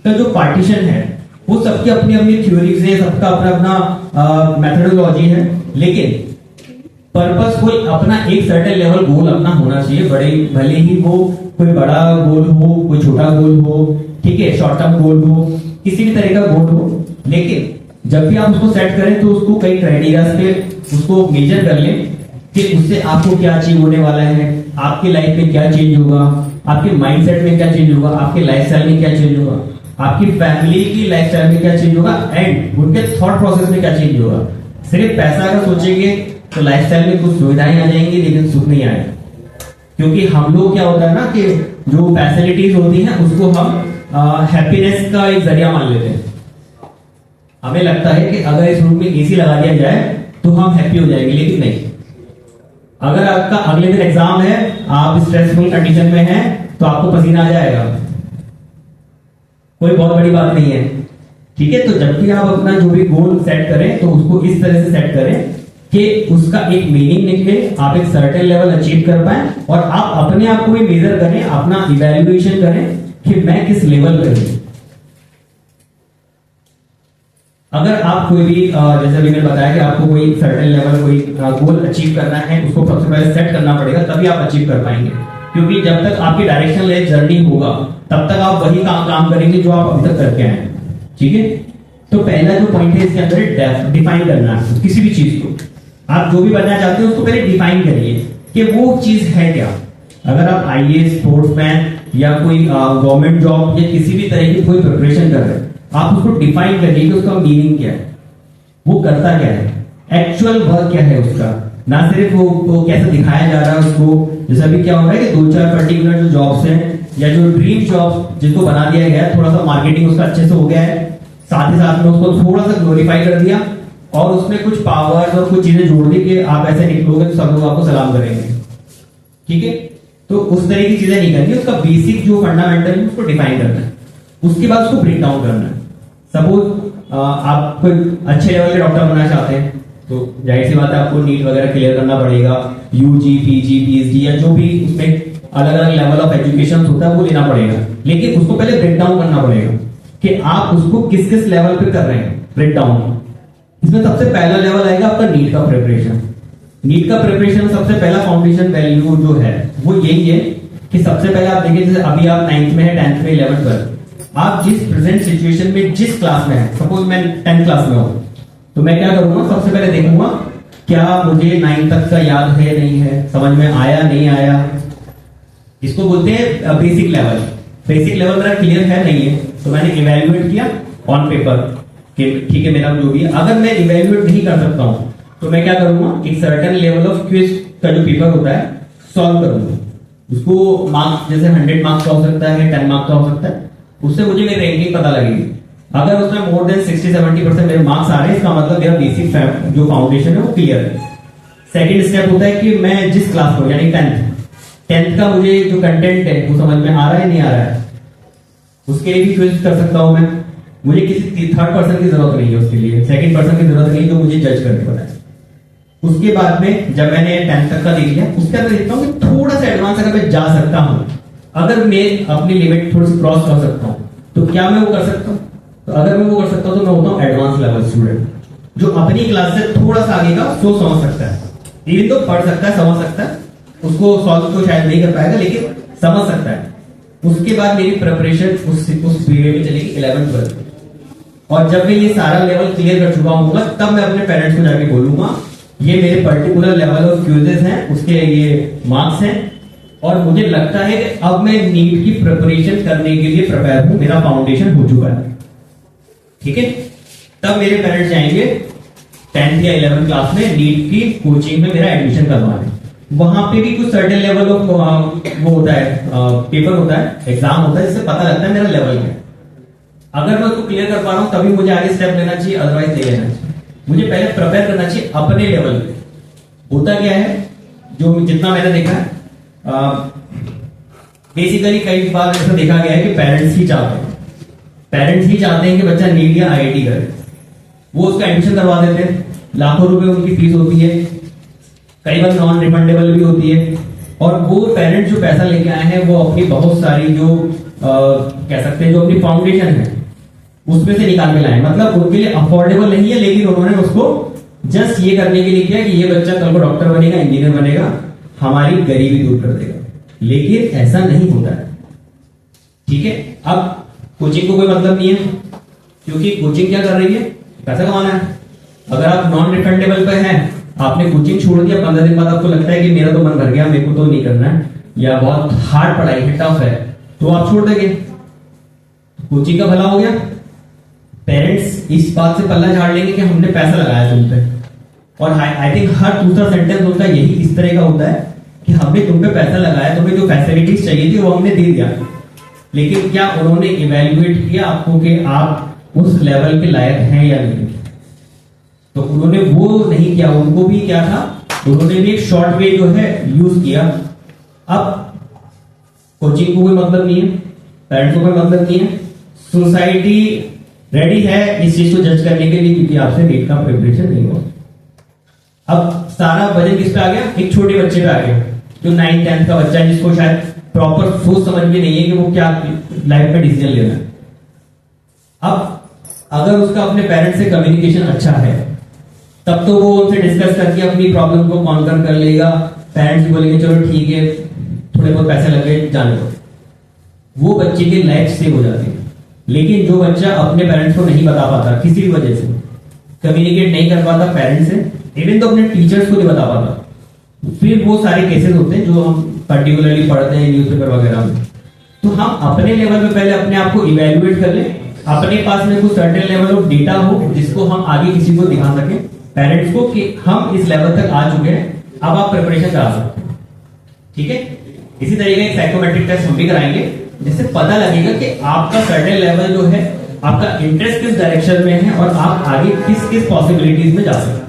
का जो पार्टीशन है वो सबकी अपनी अपनी थ्योरीज है, सबका अपना अपना मेथोडोलॉजी है, लेकिन पर्पसफुल अपना एक सर्टेन लेवल गोल अपना होना चाहिए। बड़े भले ही वो कोई बड़ा गोल हो, कोई छोटा गोल हो, ठीक है, शॉर्ट टर्म गोल हो, किसी भी तरह का गोल हो, लेकिन जब भी आप उसको सेट करें तो उसको कई क्राइटेरिया पे उसको मेजर कर लें कि उससे आपको क्या अचीव होने वाला है, आपकी लाइफ में क्या चेंज होगा, आपके माइंडसेट में क्या चेंज होगा, आपके लाइफस्टाइल में क्या चेंज होगा, आपकी फैमिली की लाइफस्टाइल में क्या चेंज होगा, एंड उनके थॉट प्रोसेस में क्या चेंज होगा। सिर्फ पैसा अगर सोचेंगे तो लाइफस्टाइल में कुछ सुविधाएं आ जाएंगी लेकिन सुख नहीं आएगा, क्योंकि हम लोग क्या होता है ना कि जो फैसिलिटीज होती हैं उसको हम हैप्पीनेस का एक जरिया मान लेते हैं। हमें लगता है कि अगर इस रूम में एसी लगा दिया जाए तो हम हैप्पी हो जाएंगे, लेकिन नहीं। अगर आपका अगले दिन एग्जाम है, आप स्ट्रेसफुल कंडीशन में हैं, तो आपको पसीना आ जाएगा, कोई बहुत बड़ी बात नहीं है, ठीक है। तो जब भी आप अपना जो भी गोल सेट करें तो उसको इस तरह से सेट करें कि उसका एक मीनिंग निकले, आप एक सर्टेन लेवल अचीव कर पाए और आप अपने आप को भी मेजर करें, अपना इवैल्यूएशन करें कि मैं किस लेवल पर हूं। अगर आप कोई भी जैसे अभी मैंने बताया कि आपको कोई सर्टेन लेवल कोई गोल अचीव करना है, उसको सबसे पहले सेट करना पड़ेगा, तभी आप अचीव कर पाएंगे। क्योंकि जब तक आपकी डायरेक्शन लेस जर्नी होगा तब तक आप वही काम करेंगे जो आप अभी तक करके आए हैं, ठीक है। तो पहला जो पॉइंट है इसके अंदर डिफाइन करना है किसी भी चीज को। आप जो भी बनना चाहते हो उसको पहले डिफाइन करिए कि वो चीज है क्या। अगर आप आईएएस, स्पोर्ट्समैन या कोई गवर्नमेंट जॉब या किसी भी तरह की कोई प्रिपरेशन कर रहे हैं, आप उसको डिफाइन करिए कि उसका मीनिंग क्या है, वो करता क्या है, एक्चुअल वर्क क्या है उसका, ना सिर्फ वो कैसे दिखाया जा रहा है उसको। जैसे अभी क्या हो रहा है कि 2-4 पर्टिकुलर जो जॉब्स हैं या जो ड्रीम जॉब जिसको बना दिया गया है, थोड़ा सा मार्केटिंग उसका अच्छे से हो गया है, साथ ही साथ में उसको थोड़ा सा ग्लोरीफाई कर दिया और उसमें कुछ पावर्स और कुछ चीजें जोड़ दी कि आप ऐसे निकलोगे तो सब लोग आपको सलाम करेंगे, ठीक है। तो उस तरह की चीजें नहीं करनी, उसका बेसिक जो फंडामेंटल है उसको डिफाइन करना है, उसके बाद उसको ब्रेक डाउन करना है। सपोज आप कोई अच्छे लेवल के डॉक्टर बनना चाहते हैं तो जाहिर सी बात है आपको नीट वगैरह क्लियर करना पड़ेगा, यूजी, पीजी, पीएचडी या जो भी उसमें अलग अलग लेवल ऑफ एजुकेशन होता है वो लेना पड़ेगा, लेकिन उसको पहले ब्रेक डाउन करना पड़ेगा कि आप उसको किस किस लेवल पे कर रहे हैं ब्रेक डाउन। इसमें सबसे पहला लेवल आएगा आपका नीट का प्रिपरेशन। नीट का प्रिपरेशन सबसे पहला फाउंडेशन वैल्यू जो है वो यही है कि सबसे पहले आप देखिए, जैसे अभी आप 9th में है, 10th में, 11th पर, आप जिस प्रेजेंट सिचुएशन में जिस क्लास में है, सपोज मैं 10th क्लास में हूं, तो मैं क्या करूंगा, सबसे पहले देखूंगा क्या मुझे 9th तक का याद है नहीं है, समझ में आया नहीं आया। इसको बोलते हैं बेसिक लेवल। बेसिक लेवल मेरा क्लियर है नहीं है तो मैंने इवेल्युएट किया ऑन पेपर कि ठीक है मेरा जो भी है। अगर मैं इवेल्युएट नहीं कर सकता हूं तो मैं क्या करूंगा, एक सर्टेन लेवल ऑफ क्विज का जो पेपर होता है सॉल्व करूंगा। उसको मार्क्स जैसे 100 मार्क्स का हो सकता है, 10 मार्क्स का हो सकता है, उससे मुझे मेरी रैंकिंग पता लगेगी। अगर उसमें मोर देन 60-70% मेरे मार्क्स आ रहे हैं, इसका मतलब मेरा बेसिक जो फाउंडेशन है वो क्लियर है। सेकंड स्टेप होता है कि मैं जिस क्लास में, यानी 10th का मुझे जो कंटेंट है वो समझ में आ रहा है नहीं आ रहा है, उसके लिए भी क्विज कर सकता हूं मैं। मुझे किसी थर्ड पर्सन की जरूरत नहीं है उसके लिए, सेकंड पर्सन की जरूरत नहीं जो मुझे जज करके बताए। उसके बाद में जब मैंने 10th तक का देख लिया, उसके बाद देखता हूँ कि थोड़ा सा एडवांस अगर मैं जा सकता हूँ, अगर मैं अपनी लिमिट थोड़ी सी क्रॉस कर सकता हूँ, तो क्या मैं वो कर सकता हूँ? तो अगर मैं वो कर सकता हूँ तो मैं होता हूँ एडवांस लेवल स्टूडेंट, जो अपनी क्लास से थोड़ा सा आगे का सोच समझ सकता है। इवन तो पढ़ सकता है, समझ सकता है, उसको सॉल्व तो शायद नहीं कर पाएगा लेकिन समझ सकता है। उसके बाद मेरी प्रिपरेशन उस पीरियड में चलेगी 11th-12th, और जब मैं ये सारा लेवल क्लियर कर चुका हूँ तब मैं अपने पेरेंट्स को जाके बोलूंगा ये मेरे पर्टिकुलर लेवल ऑफ क्विज़ेस हैं, उसके ये मार्क्स हैं, और मुझे लगता है कि अब मैं नीट की प्रिपरेशन करने के लिए प्रिपेयर हूं, मेरा फाउंडेशन हो चुका है। ठीक है, तब मेरे पेरेंट्स जाएंगे 10th या 11th क्लास में नीट की कोचिंग में मेरा एडमिशन करवाने। वहां पे भी कुछ सर्टेन लेवल ऑफ वो होता है, पेपर होता है, एग्जाम होता है, जिससे पता लगता है मेरा लेवल क्या है। अगर मैं उसको क्लियर कर पा रहा हूं तभी मुझे आगे स्टेप लेना चाहिए, अदरवाइज नहीं लेना चाहिए। मुझे पहले प्रिपेयर करना चाहिए अपने लेवल पे। होता क्या है, जो जितना मैंने देखा है, बेसिकली कई बार ऐसा देखा गया है कि पेरेंट्स ही चाहते हैं कि बच्चा नीट या IIT करे। वो उसका एडमिशन करवा देते हैं, लाखों रुपए उनकी फीस होती है, कई बार नॉन रिफंडेबल भी होती है, और वो पेरेंट्स जो पैसा लेके आए हैं वो अपनी बहुत सारी जो कह सकते हैं जो अपनी फाउंडेशन है उसमें से निकाल के लाए। मतलब उनके लिए अफोर्डेबल नहीं है, लेकिन उन्होंने उसको जस्ट ये करने के लिए किया कि ये बच्चा कल को डॉक्टर बनेगा, इंजीनियर बनेगा, हमारी गरीबी दूर कर देगा। लेकिन ऐसा नहीं होता है। ठीक है, अब कोचिंग को कोई मतलब नहीं है, क्योंकि कोचिंग क्या कर रही है, पैसा कमाना है। अगर आप नॉन रिफंडेबल पे हैं, आपने कोचिंग छोड़ दिया, 15 दिन बाद आपको लगता है कि मेरा तो मन भर गया, मेरे को तो नहीं करना है, या बहुत हार्ड पढ़ाई है, टफ है, तो आप छोड़ देंगे, कोचिंग का भला हो गया। पेरेंट्स इस बात से पल्ला झाड़ लेंगे कि हमने पैसा लगाया तुम पे, और आई थिंक हर दूसरा सेंटेंस उनका यही इस तरह का होता है कि हमने तुम पे पैसा लगाया, तुम्हें जो फैसिलिटीज चाहिए थी वो हमने दे दिया, लेकिन क्या उन्होंने इवेल्युएट किया आपको कि आप उस लेवल के लायक हैं या नहीं? तो उन्होंने वो नहीं किया। उनको भी क्या था, उन्होंने भी एक शॉर्ट वे जो है यूज किया। अब कोचिंग को कोई मतलब नहीं है, पेरेंट्स को कोई मतलब नहीं है, सोसाइटी रेडी है इस चीज को जज करने के लिए, क्योंकि आपसे नीट का प्रिपरेशन नहीं हुआ। अब सारा वजन किस पे आ गया, एक छोटे बच्चे पे आ गया, जो 9th-10th का बच्चा है, जिसको शायद प्रॉपर सोच समझ में नहीं है कि वो क्या लाइफ में डिसीजन लेना है। अब अगर उसका अपने पेरेंट्स से कम्युनिकेशन अच्छा है, तब तो वो उनसे डिस्कस करके अपनी प्रॉब्लम को कॉन्कर कर लेगा। पेरेंट्स बोलेंगे चलो ठीक है, थोड़े बहुत पैसे लगे, जाने दो, वो बच्चे की लाइफ सेव हो जाती है। लेकिन जो बच्चा अपने पेरेंट्स को नहीं बता पाता, किसी भी वजह से कम्युनिकेट नहीं कर पाता पेरेंट्स से, इवन तो अपने टीचर्स को नहीं बता पाता, फिर वो सारे केसेस होते हैं जो हम पर्टिकुलरली पढ़ते हैं न्यूज़पेपर वगैरह में। तो हम अपने लेवल पे पहले अपने आप को इवेल्युएट कर लें, अपने पास में कुछ सर्टेन लेवल ऑफ डेटा हो जिसको हम आगे किसी को दिखा सकें, पेरेंट्स को, कि हम इस लेवल तक आ चुके हैं, अब आप प्रिपरेशन करा सकते हैं। ठीक है, इसी तरीके एक साइकोमेट्रिक टेस्ट हम भी कराएंगे, जिससे पता लगेगा कि आपका सर्टेन लेवल जो है, आपका इंटरेस्ट किस डायरेक्शन में है और आप आगे किस किस पॉसिबिलिटीज में जा सकते हैं।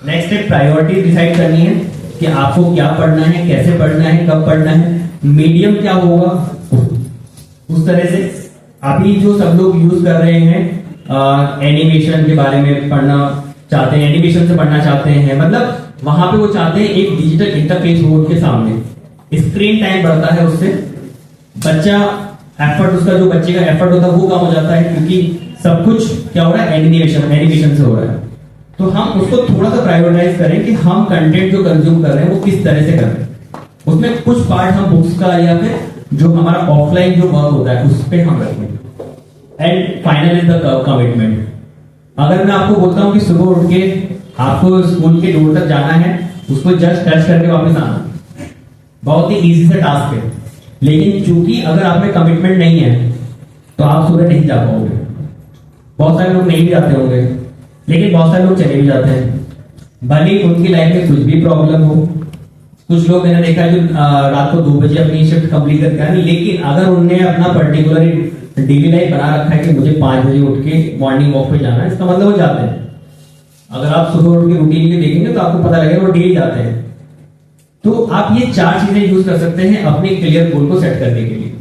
नेक्स्ट स्टेप प्रायोरिटी डिसाइड करनी है कि आपको क्या पढ़ना है, कैसे पढ़ना है, कब पढ़ना है, मीडियम क्या होगा, उस तरह से। अभी जो सब लोग यूज कर रहे हैं, एनिमेशन के बारे में पढ़ना चाहते हैं, एनिमेशन से पढ़ना चाहते हैं, मतलब वहां पे वो चाहते हैं एक डिजिटल इंटरफेस हो उनके सामने, स्क्रीन टाइम बढ़ता है, उससे बच्चा एफर्ट, उसका जो बच्चे का एफर्ट होता है वो कम हो जाता है, क्योंकि सब कुछ क्या हो रहा है, एनिमेशन से हो रहा है। तो हम उसको थोड़ा सा प्रायोरिटाइज करें कि हम कंटेंट जो कंज्यूम कर रहे हैं वो किस तरह से कर रहे हैं। उसमें कुछ पार्ट हम बुक्स का या फिर जो हमारा ऑफलाइन जो वर्क होता है उस पर हम रखें। And final is the commitment. अगर मैं आपको बोलता हूं कि सुबह उठ के आपको स्कूल के डोर तक जाना है, उसको जस्ट टच करके वापस आना, बहुत ही इजी से टास्क है, लेकिन चूंकि अगर आप में कमिटमेंट नहीं है तो आप सुबह नहीं जा पाओगे। बहुत सारे लोग नहीं भी जाते होंगे, लेकिन बहुत सारे लोग चले भी जाते हैं, भले ही उनकी लाइफ में कुछ भी प्रॉब्लम हो। कुछ लोग मैंने देखा है जो रात को 2 बजे अपनी शिफ्ट कंप्लीट करके आए, लेकिन अगर उनने अपना पर्टिकुलर डेली लाइफ बना रखा है कि मुझे 5 बजे उठ के मॉर्निंग वॉक पे जाना है, इसका मतलब वो जाते हैं। अगर आप सुबह उठ के रूटीन में देखेंगे तो आपको पता लगेगा वो डेली जाते हैं। तो आप ये 4 चीजें यूज कर सकते हैं अपने क्लियर गोल को सेट करने के लिए।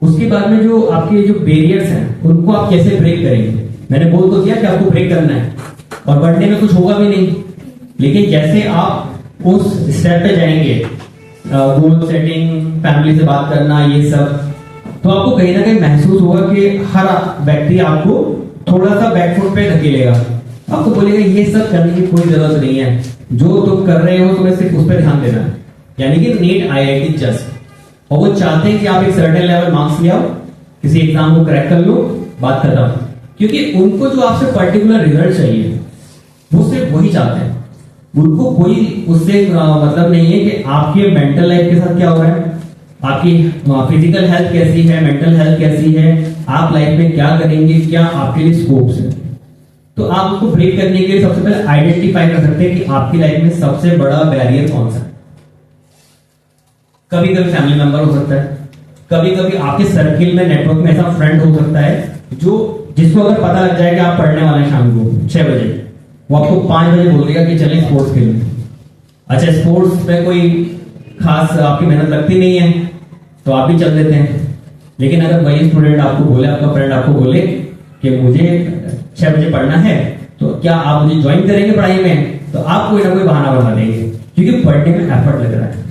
उसके बाद में जो आपके जो बैरियर्स हैं उनको आप कैसे ब्रेक करेंगे, मैंने बोल तो दिया कि आपको ब्रेक करना है, और बढ़ने में कुछ होगा भी नहीं। लेकिन जैसे आप उस स्टेप पे जाएंगे, गोल सेटिंग, फैमिली से बात करना, ये सब, तो आपको कहीं ना कहीं महसूस होगा कि हर व्यक्ति आपको थोड़ा सा बैकफुट पे धकेलेगा, आपको बोलेगा ये सब करने की कोई जरूरत नहीं है, जो तुम कर रहे हो तुम्हें सिर्फ उस पर ध्यान देना है। यानी कि नीट IIT जस्ट, और वो चाहते हैं कि आप एक सर्टेन लेवल मार्क्स ले आओ, किसी एग्जाम को क्रैक कर लो, बात खत्म। क्योंकि उनको जो आपसे पर्टिकुलर रिजल्ट चाहिए वो सिर्फ वही चाहते हैं, उनको कोई उससे मतलब नहीं है कि आपके मेंटल लाइफ के साथ क्या हो रहा है, आपकी फिजिकल हेल्थ कैसी है, मेंटल हेल्थ कैसी है, आप लाइफ में क्या करेंगे, क्या आपके लिए स्कोप्स है। तो आप उसको ब्रेक करने के लिए सबसे पहले आइडेंटिफाई कर सकते हैं कि आपकी लाइफ में सबसे बड़ा बैरियर कौन सा है। कभी कभी फैमिली मेंबर हो सकता है, कभी कभी आपके सर्किल में, नेटवर्क में ऐसा फ्रेंड हो सकता है जिसको अगर पता लग जाए कि आप पढ़ने वाले हैं शाम को 6 बजे, वो आपको 5 बजे बोल देगा कि चलें स्पोर्ट्स खेलें। अच्छा, स्पोर्ट्स में कोई खास आपकी मेहनत लगती नहीं है तो आप भी चल देते हैं। लेकिन अगर वही स्टूडेंट आपको बोले, आपका फ्रेंड आपको बोले कि मुझे 6 बजे पढ़ना है, तो क्या आप मुझे ज्वाइन करेंगे पढ़ाई में, तो आप कोई ना कोई बहाना बना देंगे, क्योंकि पढ़ने में एफर्ट लग रहा है।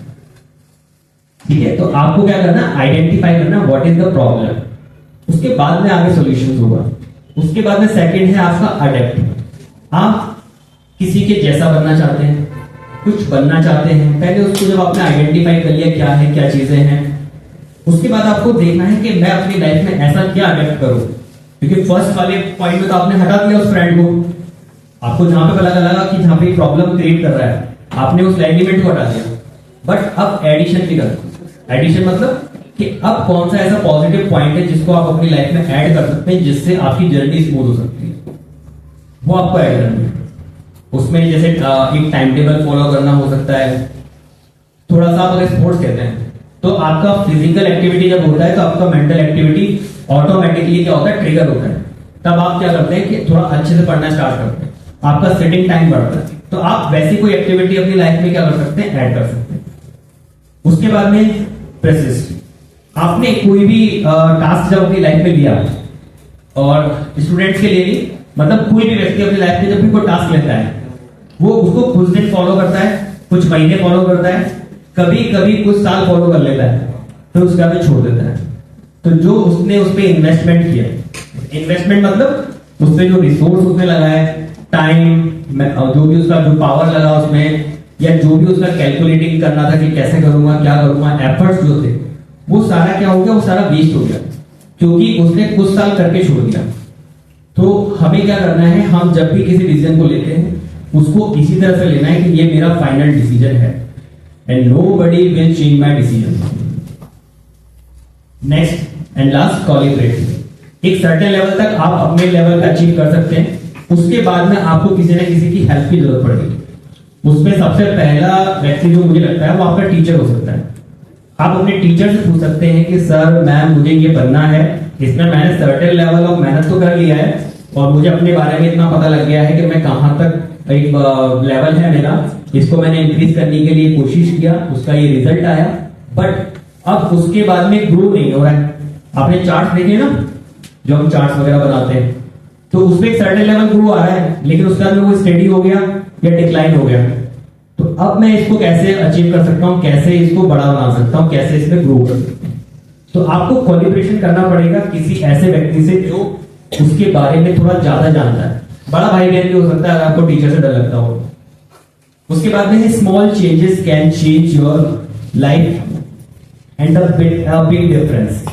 ठीक है, तो आपको क्या करना, आइडेंटिफाई करना व्हाट इज द प्रॉब्लम, उसके बाद में आगे सॉल्यूशंस होगा। उसके बाद में सेकंड है आपका अडेप्ट। आप किसी के जैसा बनना चाहते हैं, कुछ बनना चाहते हैं, पहले उसको जब आपने आइडेंटिफाई कर लिया क्या है, क्या चीजें हैं, उसके बाद आपको देखना है कि मैं अपनी लाइफ में ऐसा क्या अडेप्ट करूं। क्योंकि फर्स्ट वाले पॉइंट में तो आपने हटा दिया उस फ्रेंड को, आपको जहां पे पता लगा कि जहां पे प्रॉब्लम क्रिएट कर रहा है, आपने उस एलिमेंट को हटा दिया। बट अब एडिशन भी करो। एडिशन मतलब कि अब कौन सा ऐसा पॉजिटिव पॉइंट है जिसको आप अपनी लाइफ में ऐड कर सकते हैं, जिससे आपकी जर्नी स्मूथ हो सकती है, वो आपको ऐड करना है। उसमें जैसे एक टाइम टेबल फॉलो करना हो सकता है। थोड़ा सा आप अगर स्पोर्ट्स कहते हैं तो आपका फिजिकल एक्टिविटी जब होता है तो आपका मेंटल एक्टिविटी ऑटोमेटिकली क्या होता है, ट्रिगर होता है। तब आप क्या करते हैं कि थोड़ा अच्छे से पढ़ना स्टार्ट करते हैं, आपका सिटिंग टाइम बढ़ता है। तो आप वैसी कोई एक्टिविटी अपनी लाइफ में क्या कर सकते हैं, ऐड कर सकते हैं। उसके बाद में प्रेसिस्ट। आपने कोई भी टास्क जब अपनी लाइफ में लिया, और स्टूडेंट्स के लिए भी, मतलब कोई भी व्यक्ति अपनी लाइफ में जब भी कोई टास्क लेता है, वो उसको कुछ दिन फॉलो करता है, कुछ महीने फॉलो करता है, कभी कभी कुछ साल फॉलो कर लेता है, फिर उसके बाद छोड़ देता है। तो जो उसने उस पर इन्वेस्टमेंट किया, इन्वेस्टमेंट मतलब उस पर जो रिसोर्स उसने लगाया, टाइम, जो भी उसका जो पावर लगा उसमें, या जो भी उसका कैलकुलेटिंग करना था कि कैसे करूंगा, क्या करूंगा, एफर्ट्स जो थे, वो सारा क्या हो गया, वो सारा वेस्ट हो गया, क्योंकि उसने कुछ साल करके छोड़ दिया। तो हमें क्या करना है, हम जब भी किसी डिसीजन को लेते हैं उसको इसी तरह से लेना है कि ये मेरा फाइनल डिसीजन है, and nobody will change my decision. Next and last, collaborate. एक सर्टेन लेवल तक आप अपने लेवल का अचीव कर सकते हैं, उसके बाद में आपको किसी न किसी की हेल्प की जरूरत पड़ेगी। उसमें सबसे पहला व्यक्ति जो मुझे लगता है वो आपका टीचर हो सकता है। आप अपने टीचर से पूछ सकते हैं कि सर मैम मुझे ये बनना है, इसमें मैंने सर्टेन लेवल ऑफ मेहनत तो कर लिया है और मुझे अपने बारे में इतना पता लग गया है कि मैं कहां तक एक लेवल है मेरा, इसको मैंने इंक्रीज करने के लिए कोशिश किया, उसका ये रिजल्ट आया, बट अब उसके बाद में ग्रो नहीं हो रहा है। आपने चार्ट देखे ना, जो हम चार्ट वगैरह बनाते हैं, तो उसमें एक सर्टेन लेवल ग्रो आ रहा है, लेकिन उसके बाद में वो स्टेडी हो गया या डिक्लाइन हो गया। तो अब मैं इसको कैसे अचीव कर सकता हूं, कैसे इसको बड़ा बना सकता हूं, कैसे इसमें ग्रो कर सकता हूं। तो आपको कोलैबोरेशन करना पड़ेगा किसी ऐसे व्यक्ति से जो उसके बारे में थोड़ा ज्यादा जानता है। बड़ा भाई बहन भी हो सकता है अगर आपको टीचर से डर लगता हो। उसके बाद में small changes can change your life and a big difference.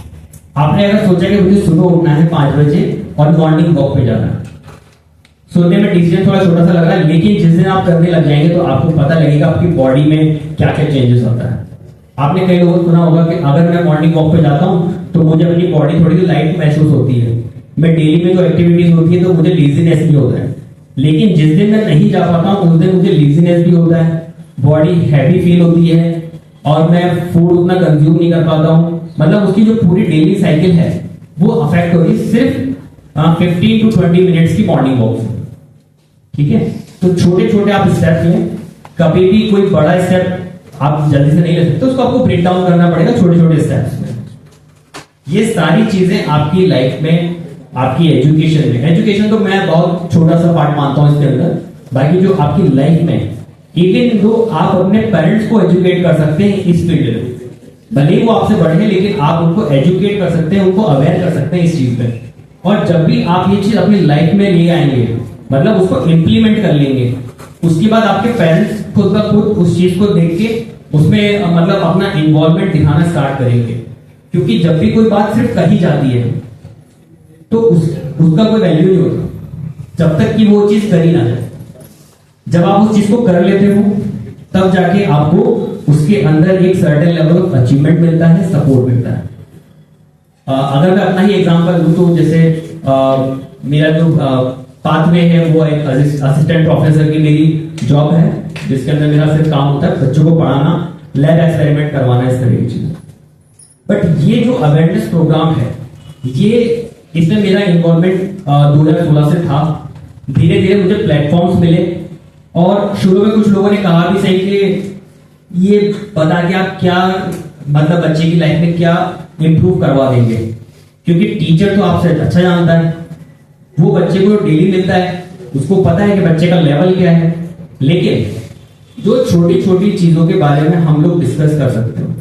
आपने अगर सोचा कि मुझे सुबह उठना है 5 बजे और मॉर्निंग वॉक पे जाना है, सोचने में डिसीजन थोड़ा छोटा सा लग रहा है, लेकिन जिस दिन आप करने लग जाएंगे तो आपको पता लगेगा आपकी बॉडी में क्या क्या चेंजेस होता है। आपने कई लोगों को सुना होगा कि अगर मैं मॉर्निंग वॉक पे जाता हूं तो मुझे अपनी बॉडी थोड़ी सी लाइट महसूस होती है, मैं डेली में जो एक्टिविटीज होती है तो मुझे लेजीनेस भी होता है। लेकिन जिस दिन मैं नहीं जा पाता हूं उस दिन मुझे लेजीनेस भी होता है, बॉडी हैवी फील होती है और मैं फूड उतना कंज्यूम नहीं कर पाता हूं। मतलब उसकी जो पूरी डेली साइकिल है वो अफेक्ट हो रही है सिर्फ 15 to 20 मिनट्स की मॉर्निंग वॉक से। ठीक है, तो छोटे छोटे आप स्टेप लें, कभी भी कोई बड़ा स्टेप आप जल्दी से नहीं ले सकते, उसको आपको ब्रेक डाउन करना पड़ेगा छोटे छोटे स्टेप्स में। ये सारी चीजें आपकी लाइफ में आपकी एजुकेशन में, एजुकेशन तो मैं बहुत छोटा सा पार्ट मानता हूं इसके अंदर, बाकी जो आपकी लाइफ में, इवन दो आप अपने पेरेंट्स को एजुकेट कर सकते हैं इस फील्ड में, भले ही वो आपसे बड़े हैं लेकिन आप उनको एजुकेट कर सकते हैं, उनको अवेयर कर सकते हैं इस चीज पे। और जब भी आप ये चीज अपनी लाइफ में ले आएंगे, मतलब उसको इम्प्लीमेंट कर लेंगे, उसके बाद आपके पेरेंट्स खुद ब खुद उस चीज को देख के उसमें मतलब अपना इन्वॉल्वमेंट दिखाना स्टार्ट करेंगे। क्योंकि जब भी कोई बात सिर्फ कही जाती है तो उसका कोई वैल्यू नहीं होता जब तक कि वो चीज करी ना जाए। जब आप उस चीज को कर लेते हो तब जाके आपको उसके अंदर एक सर्टेन लेवल ऑफ अचीवमेंट मिलता है, सपोर्ट मिलता है। अगर मैं अपना ही एग्जांपल दूं तो जैसे मेरा जो पाथवे है वो एक असिस्टेंट प्रोफेसर की मेरी जॉब है, जिसके अंदर मेरा सिर्फ काम होता है बच्चों को पढ़ाना, लैब एक्सपेरिमेंट करवाना, इस तरह की चीजें। बट ये जो अवेयरनेस प्रोग्राम है, ये इसमें मेरा इन्वॉल्वमेंट 2016 से था। धीरे धीरे मुझे प्लेटफॉर्म्स मिले और शुरू में कुछ लोगों ने कहा भी सही कि ये बता के आप क्या मतलब बच्चे की लाइफ में क्या इंप्रूव करवा देंगे, क्योंकि टीचर तो आपसे अच्छा जानता है, वो बच्चे को डेली मिलता है, उसको पता है कि बच्चे का लेवल क्या है। लेकिन जो छोटी छोटी चीजों के बारे में हम लोग डिस्कस कर सकते हैं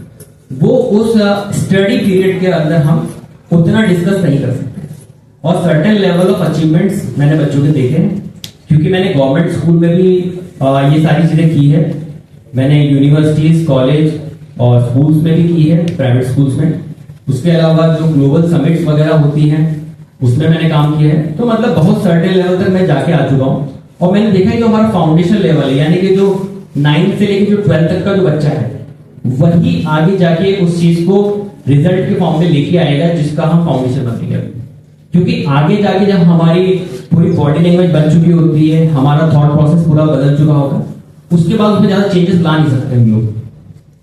वो उस स्टडी पीरियड के अंदर हम उतना डिस्कस नहीं कर सकते। और सर्टेन लेवल ऑफ अचीवमेंट्स मैंने बच्चों के देखे हैं, क्योंकि मैंने गवर्नमेंट स्कूल में भी ये सारी चीजें की है, मैंने यूनिवर्सिटीज, कॉलेज और स्कूल्स में भी की है, प्राइवेट स्कूल्स में। उसके अलावा जो ग्लोबल समिट्स वगैरह होती हैं उसमें मैंने काम किया है। तो मतलब बहुत सर्टेन लेवल तक मैं जाके आ चुका हूँ और मैंने देखा कि जो हमारा फाउंडेशन लेवल है, यानी कि जो 9th से लेकर जो 12th तक का जो बच्चा है वही आगे जाके उस चीज को रिजल्ट के फॉर्म में लेके आएगा जिसका हम फाउंडेशन बनाएंगे। क्योंकि आगे जाके जब हमारी पूरी बॉडी लैंग्वेज बन चुकी होती है, हमारा थॉट प्रोसेस पूरा बदल चुका होगा, उसके बाद उसमें ज्यादा चेंजेस ला नहीं सकते हम लोग।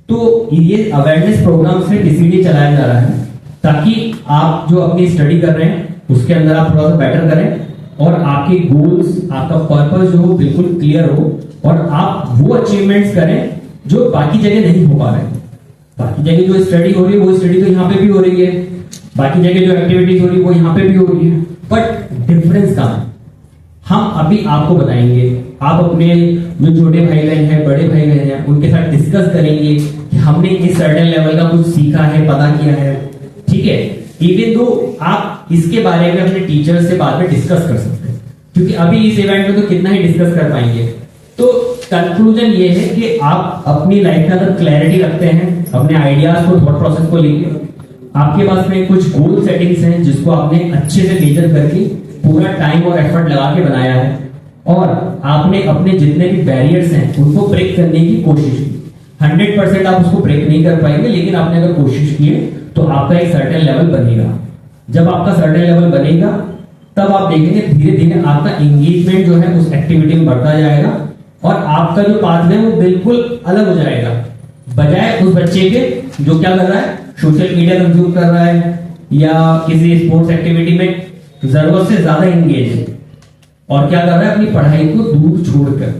तो ये अवेयरनेस प्रोग्राम सिर्फ इसीलिए चलाया जा रहा है ताकि आप जो अपनी स्टडी कर रहे हैं उसके अंदर आप थोड़ा सा बेटर करें और आपके गोल्स, आपका पर्पस जो हो बिल्कुल क्लियर हो और आप वो अचीवमेंट्स करें जो बाकी जगह नहीं हो पा रहे। बाकी जगह जो स्टडी हो रही है वो स्टडी तो यहाँ पे भी हो रही है, बाकी जगह जो एक्टिविटीज हो रही है वो यहाँ पे भी हो रही है, बट डिफरेंस कहाँ है हम अभी आपको बताएंगे। आप अपने जो छोटे भाई बहन हैं, बड़े भाई बहन हैं, उनके साथ डिस्कस करेंगे कि हमने इस सर्टेन लेवल का कुछ सीखा है, पता किया है, ठीक है। इवन तो आप इसके बारे में अपने टीचर से बाद में डिस्कस कर सकते हैं, क्योंकि अभी इस इवेंट में तो कितना ही डिस्कस कर पाएंगे। तो कंक्लूजन ये है कि आप अपनी लाइफ में अगर क्लैरिटी रखते हैं अपने आइडियाज को, थॉट प्रोसेस को लेकर, आपके पास में कुछ गोल सेटिंग्स हैं जिसको आपने अच्छे से मेजर करके पूरा टाइम और एफर्ट लगा के बनाया है और आपने अपने जितने भी बैरियर्स हैं उनको ब्रेक करने की कोशिश की। 100% आप उसको ब्रेक नहीं कर पाएंगे, लेकिन आपने अगर कोशिश की है तो आपका एक सर्टेन लेवल बनेगा। जब आपका सर्टेन लेवल बनेगा तब आप देखेंगे धीरे धीरे आपका एंगेजमेंट जो है उस एक्टिविटी में बढ़ता जाएगा और आपका जो पाथ है वो बिल्कुल अलग हो जाएगा, बजाय उस बच्चे के जो क्या कर रहा है, सोशल मीडिया कंज्यूम कर रहा है या किसी स्पोर्ट्स एक्टिविटी में जरूरत से ज्यादा एंगेज है और क्या कर रहा है, अपनी पढ़ाई को दूर छोड़कर,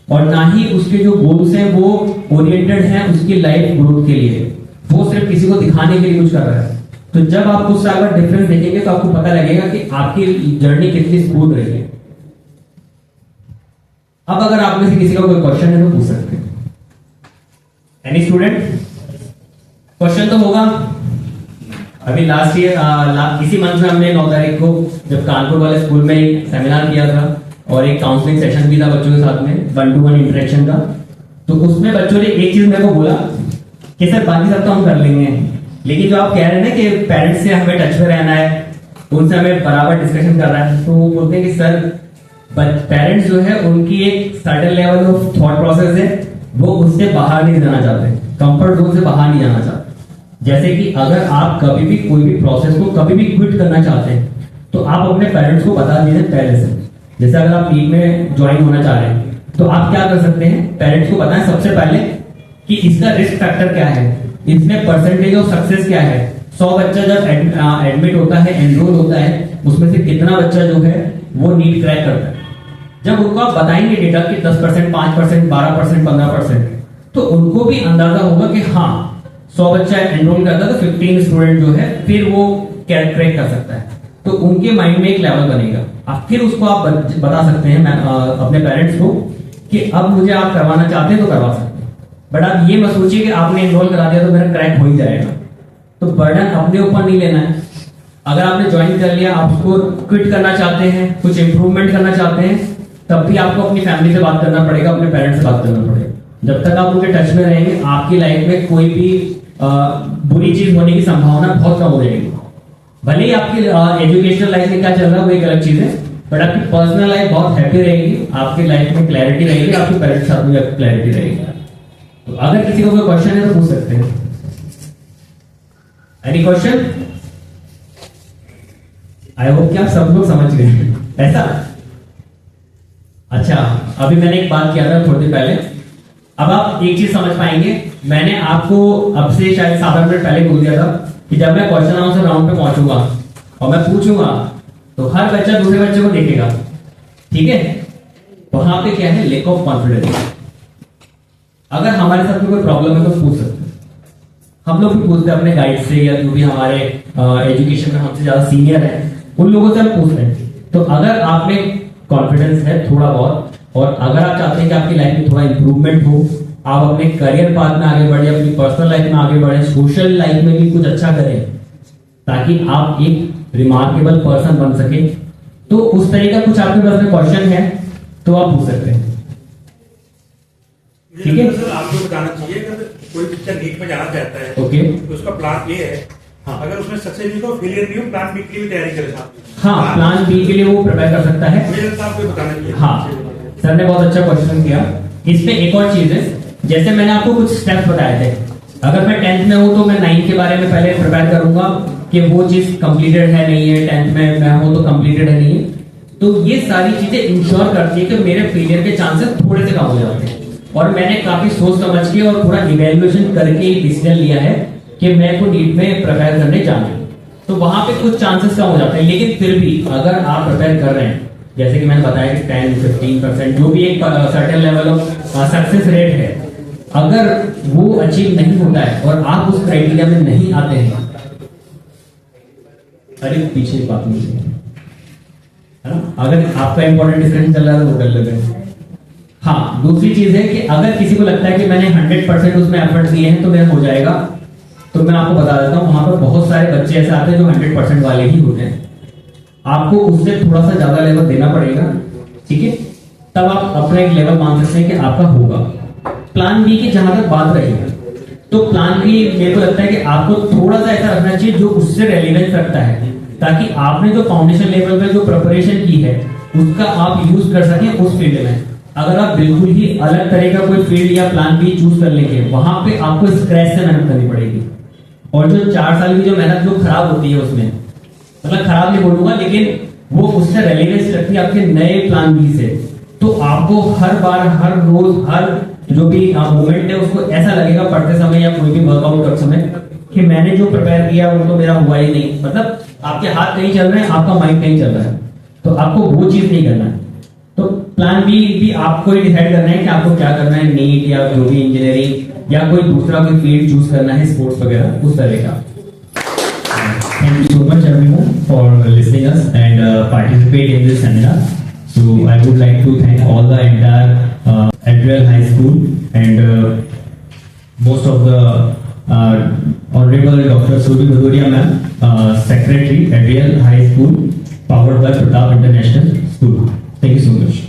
और ना ही उसके जो गोल्स हैं वो ओरिएंटेड हैं उसकी लाइफ ग्रोथ के लिए, वो सिर्फ किसी को दिखाने के लिए कुछ कर रहा है। तो जब आप उस साल का डिफरेंस देखेंगे तो आपको पता लगेगा कि आपकी जर्नी कितनी स्मूथ रही है। अब अगर आप में से किसी का कोई क्वेश्चन है तो पूछ सकते हैं। एनी स्टूडेंट क्वेश्चन तो होगा। अभी लास्ट ईयर इसी मंथ में हमने 9 तारीख को जब कानपुर वाले स्कूल में एक सेमिनार किया था और एक काउंसलिंग सेशन भी था बच्चों के साथ में, 1-to-1 इंटरेक्शन का। तो उसमें बच्चों ने एक चीज मेरे को बोला कि सर बाकी सब तो हम कर लेंगे, लेकिन जो आप कह रहे हैं ना कि पेरेंट्स से हमें टच में रहना है, उनसे हमें बराबर डिस्कशन करना है, तो वो बोलते हैं कि सर पेरेंट्स जो है उनकी एक certain level of thought process है, वो उससे बाहर नहीं जाना चाहते, कंफर्ट जोन से बाहर नहीं जाना चाहते। जैसे कि अगर आप कभी भी कोई भी प्रोसेस को कभी भी क्विट करना चाहते हैं तो आप अपने पेरेंट्स को बता दीजिए पहले से। जैसे अगर आप लीग में ज्वाइन होना चाह रहे हैं तो आप क्या कर सकते हैं, पेरेंट्स को बताएं सबसे पहले कि इसका रिस्क फैक्टर क्या है, इसमें परसेंटेज ऑफ सक्सेस क्या है। 100 बच्चा जब एडमिट होता है, एनरोल होता है, उसमें से कितना बच्चा जो है वो नीट क्रैक करता है। जब उनको आप बताएंगे डेटा कि 10%, 5%, 12%, 15%, तो उनको भी अंदाजा होगा कि हाँ 100 बच्चा एनरोल करता है तो 15 स्टूडेंट जो है फिर वो क्रैक कर सकता है। तो उनके माइंड में एक लेवल बनेगा। अब फिर उसको आप बता सकते हैं अपने पेरेंट्स को कि अब मुझे आप करवाना चाहते हैं तो करवा सकते हैं, बट आप ये मत सोचिए कि आपने एनरोल करा दिया तो मेरा क्रैक हो ही जाएगा। तो बर्डन अपने ऊपर नहीं लेना है। अगर आपने ज्वाइन कर लिया, आप उसको क्विट करना चाहते हैं, कुछ इंप्रूवमेंट करना चाहते हैं, तब भी आपको अपनी फैमिली से बात करना पड़ेगा, अपने पेरेंट्स से बात करना पड़ेगा। जब तक आप उनके टच में रहेंगे, आपकी लाइफ में कोई भी बुरी चीज होने की संभावना बहुत कम हो जाएगी। भले ही आपकी एजुकेशनल लाइफ में क्या चल रहा है वो एक अलग चीज है, बट आपकी पर्सनल लाइफ बहुत हैप्पी रहेगी, आपकी लाइफ में क्लैरिटी रहेगी, आपके पेरेंट्स के साथ में क्लैरिटी रहेगी। तो अगर किसी को कोई क्वेश्चन है तो पूछ सकते हैं। Any question? आई होप कि आप सब लोग समझ गए ऐसा। अच्छा, अभी मैंने एक बात किया था थोड़ी देर पहले, अब आप एक चीज समझ पाएंगे। मैंने आपको अब से शायद 7 मिनट पहले बोल दिया था कि जब मैं क्वेश्चन आंसर राउंड पे पहुंचूंगा और मैं पूछूंगा तो हर बच्चा दूसरे बच्चे को देखेगा, ठीक है? वहां पे क्या है? Lack of confidence. अगर हमारे साथ में कोई प्रॉब्लम है तो पूछ सकते हैं। हम लोग भी पूछते हैं अपने गाइड से, या जो भी हमारे एजुकेशन में हमसे ज्यादा सीनियर है उन लोगों से हम पूछ रहे हैं। तो अगर आप में कॉन्फिडेंस है थोड़ा बहुत, और अगर आप चाहते हैं कि आपकी लाइफ में थोड़ा इंप्रूवमेंट हो, आप अपने करियर पाथ में आगे बढ़े, अपनी पर्सनल लाइफ में आगे बढ़े, सोशल लाइफ में भी कुछ अच्छा करें, ताकि आप एक रिमार्केबल पर्सन बन सके, तो उस तरह का कुछ आपके पास में क्वेश्चन है तो आप पूछ सकते हैं, ठीक है? सर आपको बताना चाहिए अगर कोई बच्चा नीट में जाना चाहता है, ओके, तो उसका प्लान ये है, हाँ, अगर उसमें सक्सेस नहीं हो, फेलियर नहीं हो, प्लान बी के लिए भी तैयारी करे साहब। हाँ, प्लान बी के लिए वो प्रिपेयर कर सकता है। मुझे लगता है आपको बताना चाहिए। हाँ, सर ने बहुत अच्छा क्वेश्चन किया। इसमें एक और चीज है, जैसे मैंने आपको कुछ स्टेप्स बताए थे, अगर मैं 10th में हूं तो मैं 9th के बारे में पहले प्रिपेयर करूंगा कि वो चीज कंप्लीटेड है नहीं है, 10th में मैं हूं तो कंप्लीटेड है नहीं है। तो ये सारी चीजें इंश्योर करती है कि मेरे फेलियर के चांसेस थोड़े से कम हो जाते हैं। और मैंने काफी सोच समझ के और पूरा इवेल्युएशन करके डिसीजन लिया है कि मैं को नीट में प्रिपेयर करने जाना है, तो वहां पे कुछ चांसेस कम हो जाते हैं। लेकिन फिर भी अगर आप प्रिपेयर कर रहे हैं, जैसे कि मैंने बताया कि 10-15% जो भी एक certain level of success rate है, अगर वो अचीव नहीं होता है और आप उस क्राइटेरिया में नहीं आते हैं, अरे पीछे बात नहीं है ना, अगर आपका इंपॉर्टेंट डिस्कशन चल रहा है तो वो कर लेते हैं। हाँ, दूसरी चीज है कि अगर किसी को लगता है कि मैंने 100% उसमें एफर्ट दिए हैं तो मेरा हो जाएगा, तो मैं आपको बता देता हूँ वहां पर बहुत सारे बच्चे ऐसे आते हैं जो 100% वाले ही होते हैं। आपको उससे थोड़ा सा ज्यादा लेवल देना पड़ेगा, ठीक है? तब आप अपना एक लेवल मान सकते हैं कि आपका होगा। प्लान बी की जहां तक बात रही, तो प्लान बी मेरे को लगता है कि आपको थोड़ा सा ऐसा रखना चाहिए जो उससे रेलिवेंस रखता है, ताकि आपने जो फाउंडेशन लेवल पे जो प्रिपरेशन की है उसका आप यूज कर सकें उस फील्ड में। अगर आप बिल्कुल ही अलग तरह का कोई फील्ड या प्लान बी चूज कर लेंगे, वहां पे आपको स्क्रैच से मेहनत करनी पड़ेगी, और जो 4 साल की जो मेहनत जो खराब होती है उसमें, मतलब खराब नहीं बोलूंगा, लेकिन वो उससे रेलिवेंस रखती है आपके नए प्लान बी से। तो आपको हर बार, हर रोज, हर जो भी मोमेंट है उसको ऐसा लगेगा पढ़ते समय या कोई भी वर्कआउट करते समय कि मैंने जो प्रिपेयर किया वो तो मेरा हुआ ही नहीं। मतलब आपके हाथ कहीं चल रहे हैं, आपका माइंड कहीं चल रहा है, तो आपको वो चीज नहीं करना है। तो प्लान बी भी आपको ही डिसाइड करना है कि आपको क्या करना है, नीट या जो भी इंजीनियरिंग या कोई दूसरा कोई फील्ड चूज करना है, स्पोर्ट्स वगैरह उस तरह का। Thank you so much everyone for listening us and participate in this seminar. So I would like to thank all the entire Adriel High School and most of the Honorable Dr. Surbi Bhadoria ma'am, Secretary Adriel High School, powered by Pratap International School. Thank you so much.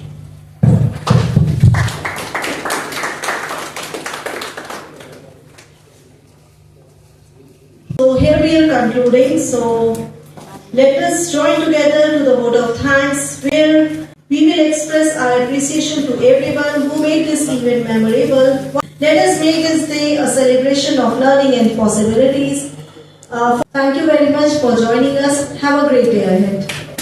So here we are concluding. So let us join together to the vote of thanks, where we will express our appreciation to everyone who made this event memorable. Let us make this day a celebration of learning and possibilities. Thank you very much for joining us. Have a great day ahead.